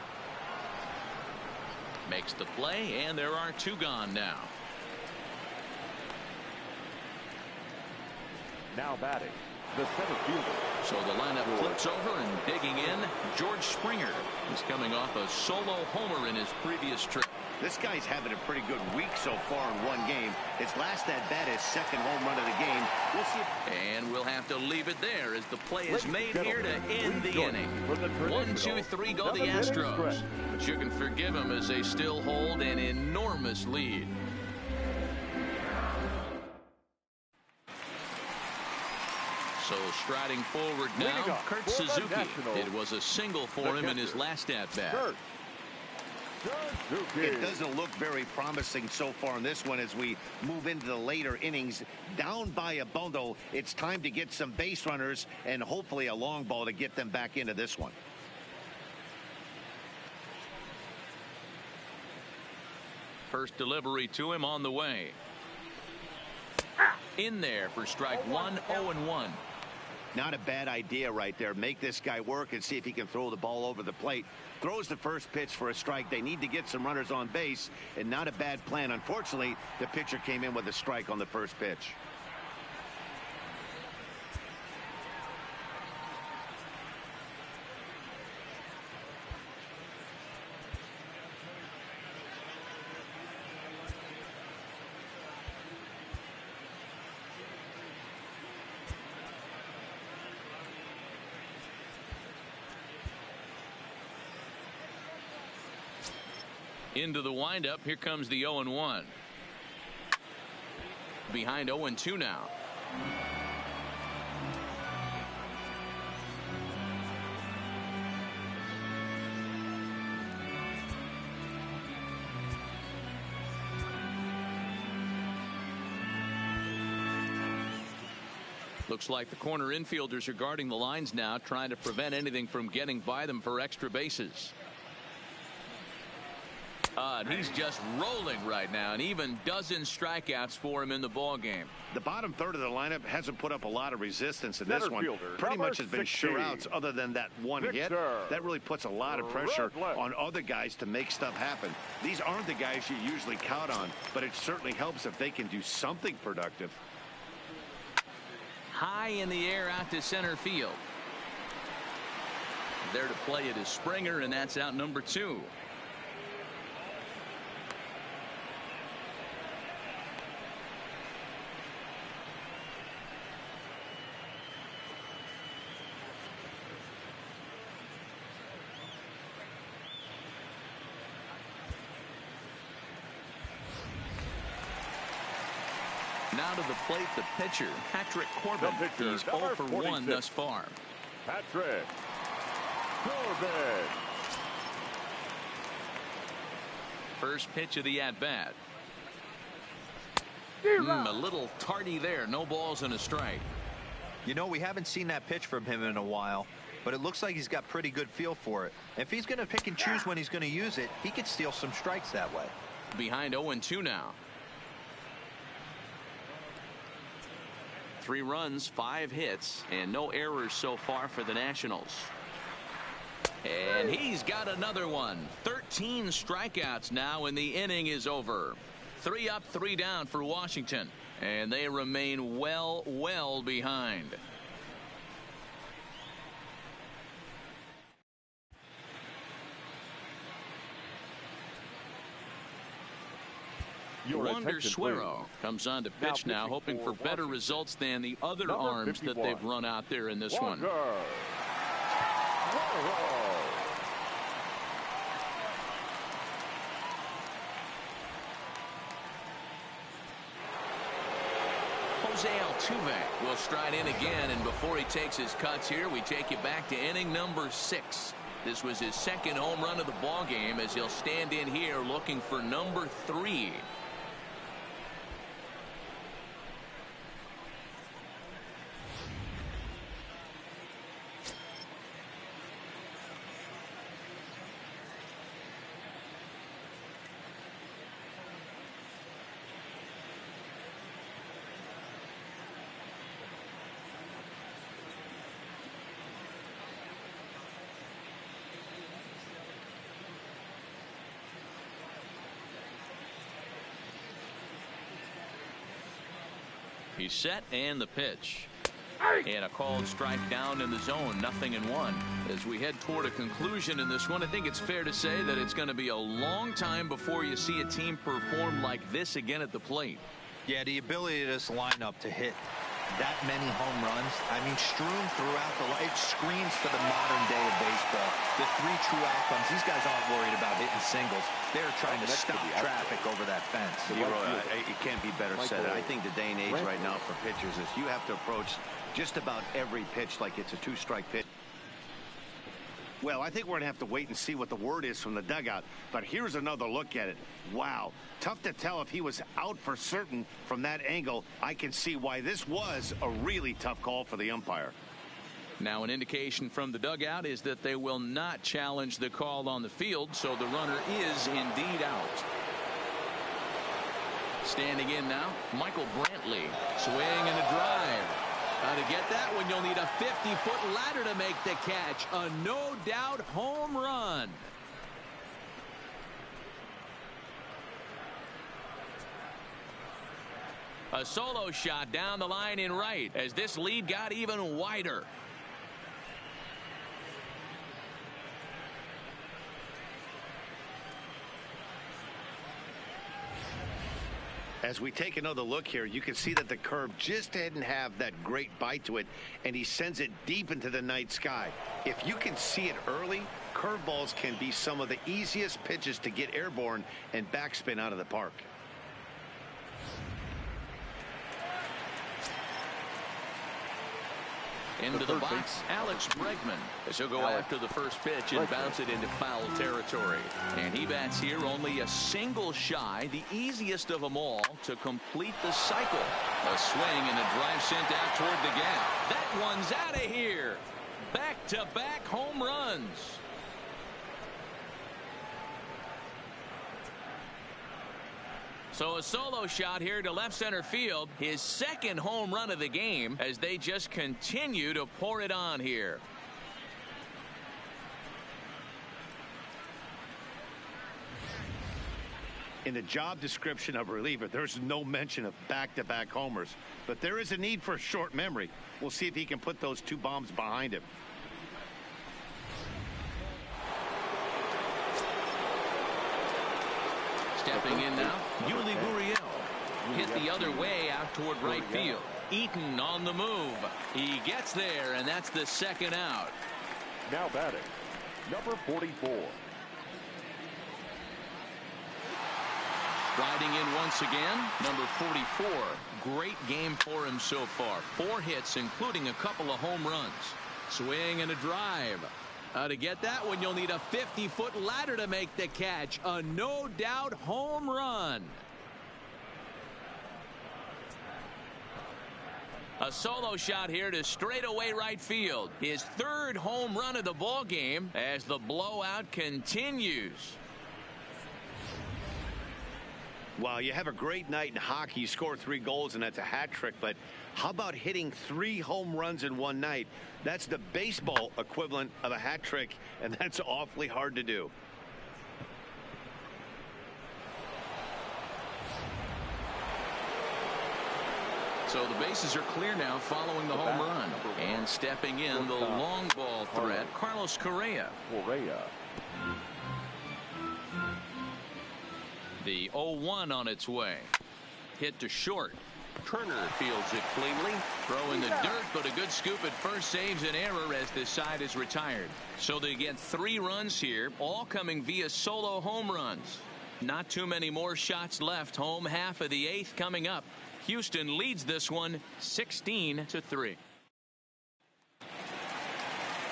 Makes the play, and there are two gone now. Now batting, the center fielder. So the lineup flips over, and digging in, George Springer. He's coming off a solo homer in his previous trip. This guy's having a pretty good week so far in one game. His last at-bat, his second home run of the game. We'll see. And we'll have to leave it there as the play is made here to end the inning. 1, 2, 3 go the Astros. But you can forgive them as they still hold an enormous lead. So striding forward now, Kurt Suzuki. It was a single for him in his last at-bat. It doesn't look very promising so far in this one as we move into the later innings. Down by a bundle, it's time to get some base runners and hopefully a long ball to get them back into this one. First delivery to him on the way. In there for strike one, 0-1. Not a bad idea right there. Make this guy work and see if he can throw the ball over the plate. Throws the first pitch for a strike. They need to get some runners on base, and not a bad plan. Unfortunately, the pitcher came in with a strike on the first pitch. Into the windup. Here comes the 0-1. Behind 0-2 now. Looks like the corner infielders are guarding the lines now, trying to prevent anything from getting by them for extra bases. And he's just rolling right now, and even dozen strikeouts for him in the ball game. The bottom third of the lineup hasn't put up a lot of resistance in this one. Pretty much has been sure outs other than that one hit. That really puts a lot of pressure on other guys to make stuff happen. These aren't the guys you usually count on, but it certainly helps if they can do something productive. High in the air out to center field. There to play it is Springer, and that's out number 2. Now to the plate, the pitcher, Patrick Corbin. He's 0 for 1 thus far. Patrick Corbin. First pitch of the at-bat. A little tardy there. No balls and a strike. You know, we haven't seen that pitch from him in a while, but it looks like he's got pretty good feel for it. If he's going to pick and choose when he's going to use it, he could steal some strikes that way. Behind 0-2 now. 3 runs, 5 hits, and no errors so far for the Nationals. And he's got another one. 13 strikeouts now, and the inning is over. 3 up, 3 down for Washington, and they remain well behind. Wander Suero comes on to pitch now, hoping for better results than the other arms that they've run out there in this one. Jose Altuve will stride in again, and before he takes his cuts here, we take you back to inning number 6. This was his second home run of the ball game, as he'll stand in here looking for number 3. He's set, and the pitch. And a called strike down in the zone, 0-1. As we head toward a conclusion in this one, I think it's fair to say that it's going to be a long time before you see a team perform like this again at the plate. Yeah, the ability of this lineup to hit that many home runs, I mean, strewn throughout it screams for the modern day of baseball. The 3 true outcomes. These guys aren't worried about hitting singles. They're trying to stop traffic over that fence. It can't be better said. I think the day and age right now for pitchers is you have to approach just about every pitch like it's a 2-strike pitch. Well, I think we're going to have to wait and see what the word is from the dugout. But here's another look at it. Wow. Tough to tell if he was out for certain from that angle. I can see why this was a really tough call for the umpire. Now, an indication from the dugout is that they will not challenge the call on the field, so the runner is indeed out. Standing in now, Michael Brantley. Swing and a drive. To get that one, you'll need a 50-foot ladder to make the catch. A no-doubt home run. A solo shot down the line in right as this lead got even wider. As we take another look here, you can see that the curve just didn't have that great bite to it, and he sends it deep into the night sky. If you can see it early, curveballs can be some of the easiest pitches to get airborne and backspin out of the park. Into the box, Alex Bregman, as he'll go after the first pitch and bounce it into foul territory. And he bats here only a single shy, the easiest of them all to complete the cycle. A swing and a drive sent out toward the gap. That one's out of here. Back-to-back home runs. So a solo shot here to left center field, his second home run of the game, as they just continue to pour it on here. In the job description of reliever, there's no mention of back-to-back homers, but there is a need for a short memory. We'll see if he can put those 2 bombs behind him. Stepping in now, Yuli Gurriel. Hit the other way out toward right field. Eaton on the move. He gets there, and that's the second out. Now batting, number 44. Riding in once again, number 44. Great game for him so far. 4 hits, including a couple of home runs. Swing and a drive. To get that one, you'll need a 50-foot ladder to make the catch. A no-doubt home run. A solo shot here to straightaway right field. His 3rd home run of the ball game as the blowout continues. Wow, you have a great night in hockey. You score 3 goals, and that's a hat trick. But how about hitting 3 home runs in one night? That's the baseball equivalent of a hat trick, and that's awfully hard to do. So the bases are clear now following the home run. And stepping in, the long ball threat, Carlos Correa. The 0-1 on its way. Hit to short. Turner fields it cleanly. Throw in the dirt, but a good scoop at first saves an error as this side is retired. So they get 3 runs here, all coming via solo home runs. Not too many more shots left. Home half of the 8th coming up Houston leads this one 16-3.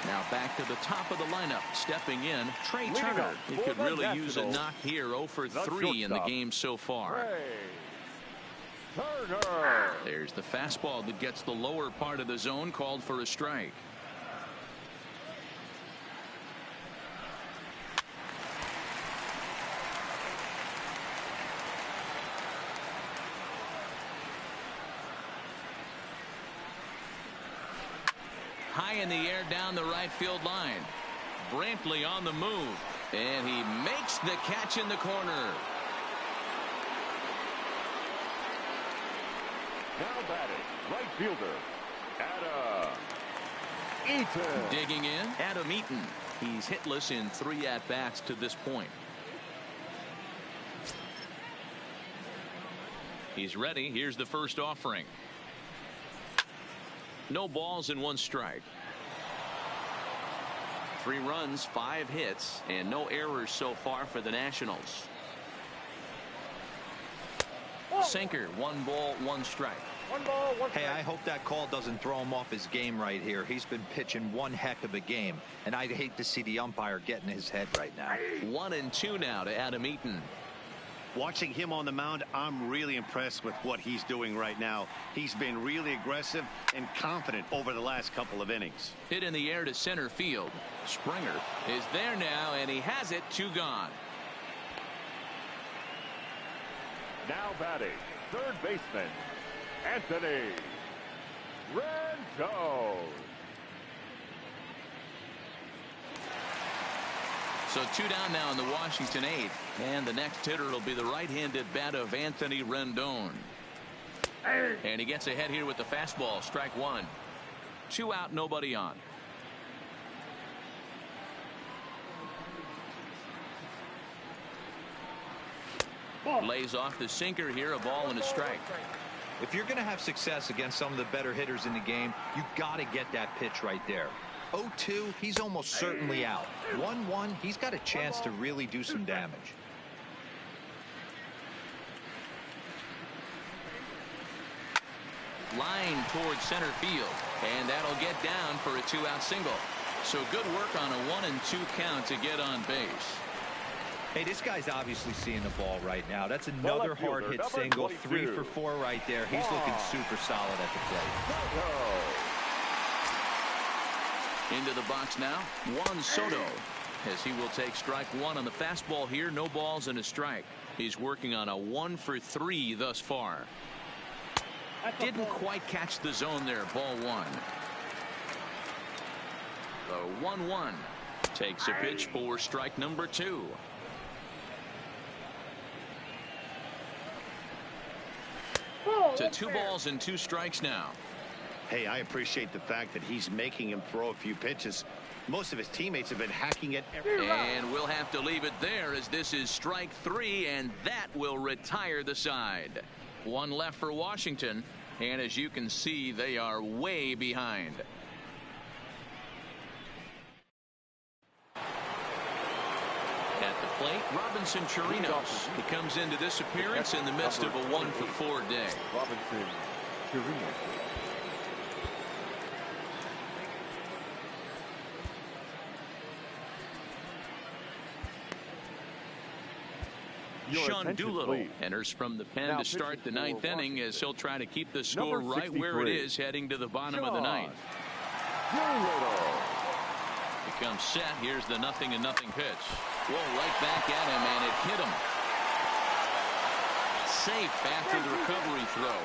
Now back to the top of the lineup. Stepping in, Trey Turner. He could really use a knock here. 0 for 3 in the game so far. There's the fastball that gets the lower part of the zone, called for a strike. High in the air down the right field line. Brantley on the move, and he makes the catch in the corner. Now batting, right fielder, Adam Eaton. Digging in, Adam Eaton. He's hitless in 3 at-bats to this point. He's ready. Here's the first offering. No balls and 1 strike. 3 runs, 5 hits, and no errors so far for the Nationals. Sinker, 1 ball, 1 strike. 1 ball, 1 strike. Hey, I hope that call doesn't throw him off his game right here. He's been pitching one heck of a game, and I'd hate to see the umpire get in his head right now. 1-2 now to Adam Eaton. Watching him on the mound, I'm really impressed with what he's doing right now. He's been really aggressive and confident over the last couple of innings. Hit in the air to center field. Springer is there now, and he has it. 2 gone. Now batting, third baseman, Anthony Rendon. So 2 down now in the Washington 8th. And the next hitter will be the right-handed bat of Anthony Rendon. And he gets ahead here with the fastball. Strike 1. 2 out, nobody on. Lays off the sinker here. A ball and a strike. If you're going to have success against some of the better hitters in the game, you got to get that pitch right there. 0-2, he's almost certainly out. 1-1, he's got a chance to really do some damage. Line towards center field, and that'll get down for a 2-out single. So good work on a 1-2 count to get on base. Hey, this guy's obviously seeing the ball right now. That's another hard hit single. 3 for 4 right there. He's looking super solid at the plate. Into the box now, Juan Soto, as he will take strike 1 on the fastball here. No balls and a strike. He's working on a 1 for 3 thus far. Didn't quite catch the zone there. Ball 1. The 1-1 takes a pitch for strike number 2. To 2 balls and 2 strikes now. Hey, I appreciate the fact that he's making him throw a few pitches. Most of his teammates have been hacking it every round. And we'll have to leave it there, as this is strike 3, and that will retire the side. 1 left for Washington, and as you can see, they are way behind. At the plate, Robinson Chirinos. He comes into this appearance in the midst of a 1 for 4 day. Robinson Chirinos. Sean Doolittle enters from the pen to start the 9th inning, as he'll try to keep the score right where it is heading to the bottom of the 9th. He comes set. Here's the 0-0 pitch. Whoa, right back at him, and it hit him. Safe after the recovery throw.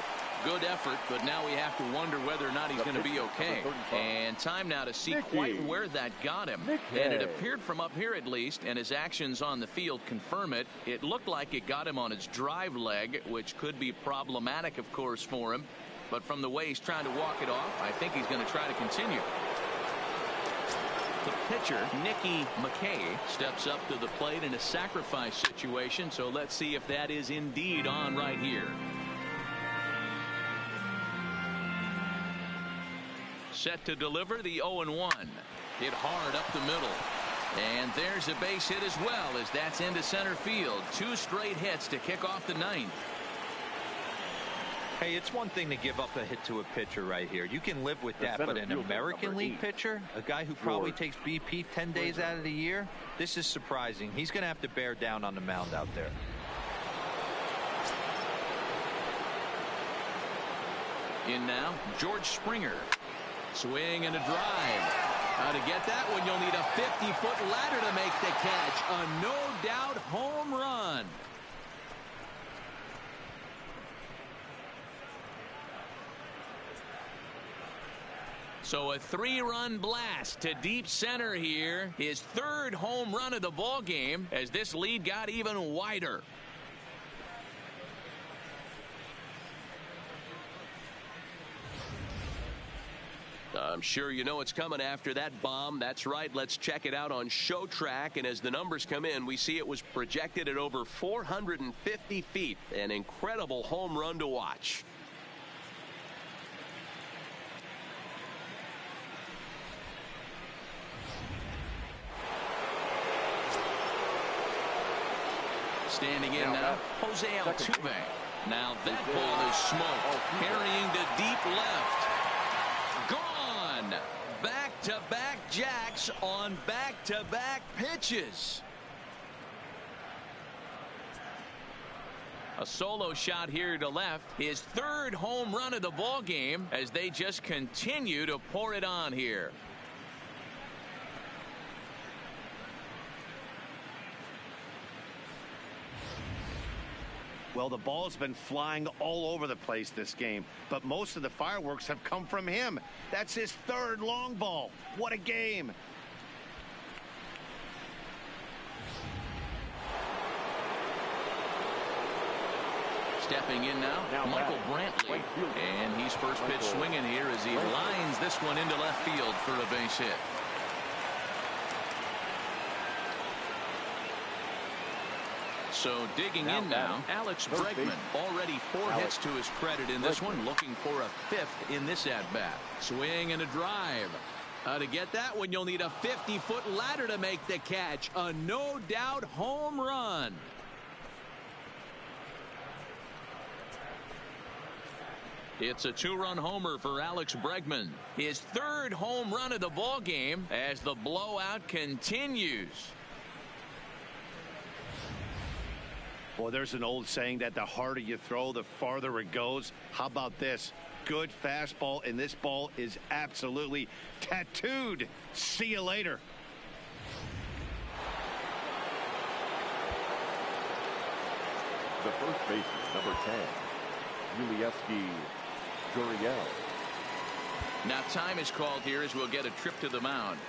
Good effort, but now we have to wonder whether or not he's going to be okay. And time now to see quite where that got him. And it appeared from up here at least, and his actions on the field confirm it. It looked like it got him on his drive leg, which could be problematic, of course, for him. But from the way he's trying to walk it off, I think he's going to try to continue. The pitcher, Nicky McKay, steps up to the plate in a sacrifice situation. So let's see if that is indeed on right here. Set to deliver the 0-1. Hit hard up the middle. And there's a base hit as well, as that's into center field. 2 straight hits to kick off the 9th. Hey, it's one thing to give up a hit to a pitcher right here. You can live with that, but an American League pitcher, a guy who probably takes BP 10 days out of the year, this is surprising. He's going to have to bear down on the mound out there. In now, George Springer. Swing and a drive. How to get that one, you'll need a 50-foot ladder to make the catch. A no-doubt home run. So a 3-run blast to deep center here. His 3rd home run of the ball game as this lead got even wider. I'm sure you know it's coming after that bomb. That's right. Let's check it out on Show Track. And as the numbers come in, we see it was projected at over 450 feet. An incredible home run to watch. Standing in now, Jose Altuve. Now that ball is smoked. Carrying to deep left. Gone. Back-to-back jacks on back-to-back pitches. A solo shot here to left. His 3rd home run of the ball game as they just continue to pour it on here. Well, the ball's been flying all over the place this game, but most of the fireworks have come from him. That's his 3rd long ball. What a game. Stepping in now Michael Brantley. And he's first pitch swinging here as he lines this one into left field for a base hit. So digging in now, Alex Bregman. Already 4 hits to his credit in this one, looking for a 5th in this at-bat. Swing and a drive. To get that one, you'll need a 50-foot ladder to make the catch. A no-doubt home run. It's a 2-run homer for Alex Bregman. His 3rd home run of the ball game as the blowout continues. Well, there's an old saying that the harder you throw, the farther it goes. How about this? Good fastball, and this ball is absolutely tattooed. See you later. The first baseman, number 10, Yulieski Gurriel. Now time is called here as we'll get a trip to the mound.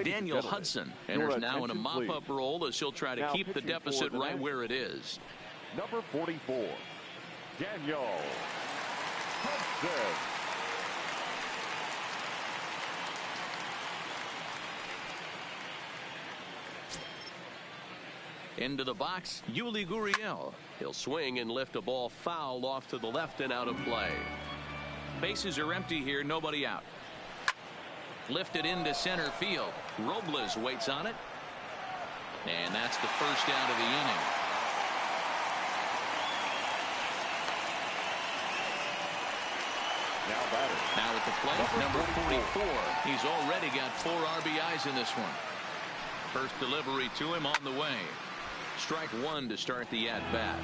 Daniel Hudson enters now in a mop-up role as he'll try to keep the deficit right where it is. Number 44, Daniel Hudson. Into the box, Yuli Gurriel. He'll swing and lift a ball foul off to the left and out of play. Bases are empty here, nobody out. Lifted into center field. Robles waits on it. And that's the first out of the inning. Now at the plate, number 44. He's already got 4 RBIs in this one. First delivery to him on the way. Strike 1 to start the at-bat.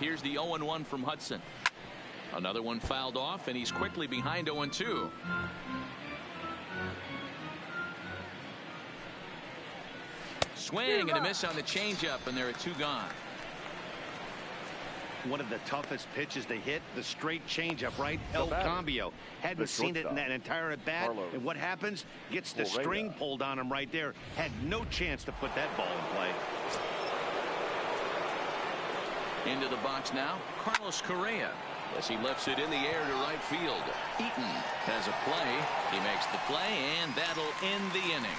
Here's the 0-1 from Hudson. Another one fouled off, and he's quickly behind 0-2. Swing and a miss on the changeup, and there are 2 gone. One of the toughest pitches to hit, the straight changeup, right? El Cambio. Hadn't seen it in that entire at bat. And what happens? Gets the string pulled on him right there. Had no chance to put that ball in play. Into the box now, Carlos Correa, as he lifts it in the air to right field. Eaton has a play. He makes the play, and that'll end the inning.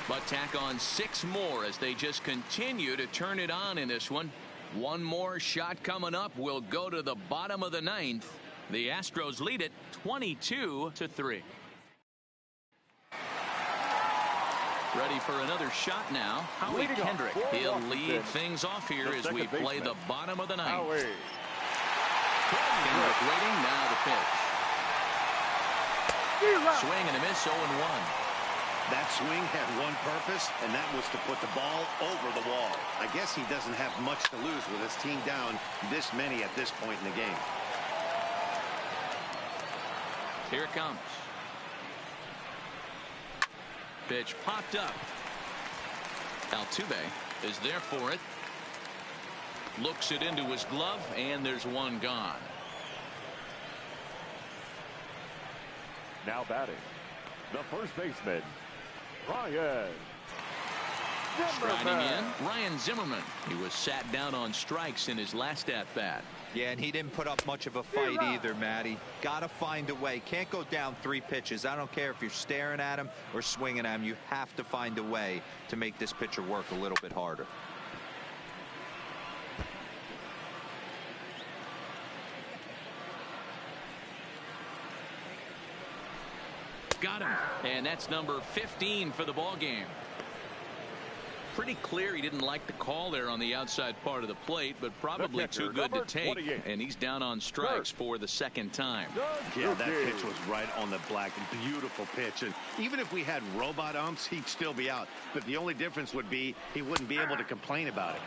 But tack on 6 more as they just continue to turn it on in this one. One more shot coming up. Will go to the bottom of the 9th. The Astros lead it 22-3. Ready for another shot now. Howie Kendrick. He'll lead things off here as we play the bottom of the 9th. Kendrick waiting, now the pitch. Swing and a miss, 0-1. That swing had one purpose, and that was to put the ball over the wall. I guess he doesn't have much to lose with his team down this many at this point in the game. Here it comes. Pitch popped up. Altuve is there for it. Looks it into his glove, and there's 1 gone. Now batting, the first baseman, Ryan Striding in, Ryan Zimmerman. He was sat down on strikes in his last at-bat. Yeah, and he didn't put up much of a fight either, Matty. Got to find a way. Can't go down 3 pitches. I don't care if you're staring at him or swinging at him. You have to find a way to make this pitcher work a little bit harder. Got him. And that's number 15 for the ball game. Pretty clear he didn't like the call there on the outside part of the plate, but probably too good to take. And he's down on strikes for the 2nd time. Yeah, that pitch was right on the black. Beautiful pitch. And even if we had robot umps, he'd still be out. But the only difference would be he wouldn't be able to complain about it.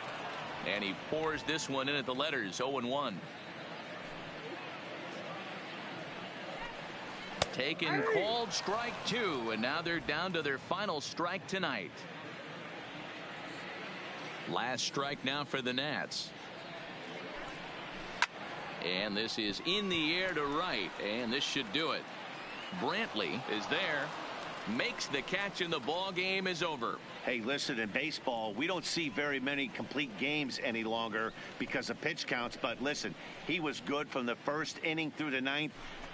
And he pours this one in at the letters, 0-1. Taken, called strike 2, and now they're down to their final strike tonight. Last strike now for the Nats. And this is in the air to right, and this should do it. Brantley is there, makes the catch, and the ball game is over. Hey, listen, in baseball, we don't see very many complete games any longer because of pitch counts. But listen, he was good from the 1st inning through the 9th.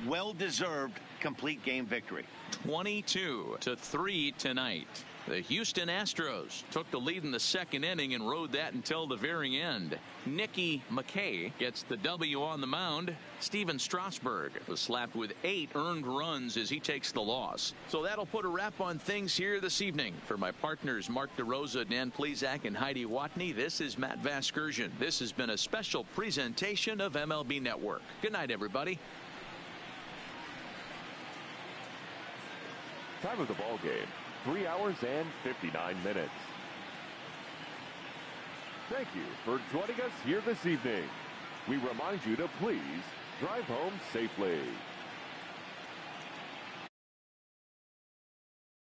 Well-deserved complete game victory. 22-3 tonight. The Houston Astros took the lead in the 2nd inning and rode that until the very end. Nicky McKay gets the W on the mound. Steven Strasburg was slapped with 8 earned runs as he takes the loss. So that'll put a wrap on things here this evening. For my partners Mark DeRosa, Dan Plesac, and Heidi Watney, this is Matt Vasgersian. This has been a special presentation of MLB Network. Good night, everybody. Time of the ball game, 3 hours and 59 minutes. Thank you for joining us here this evening. We remind you to please drive home safely.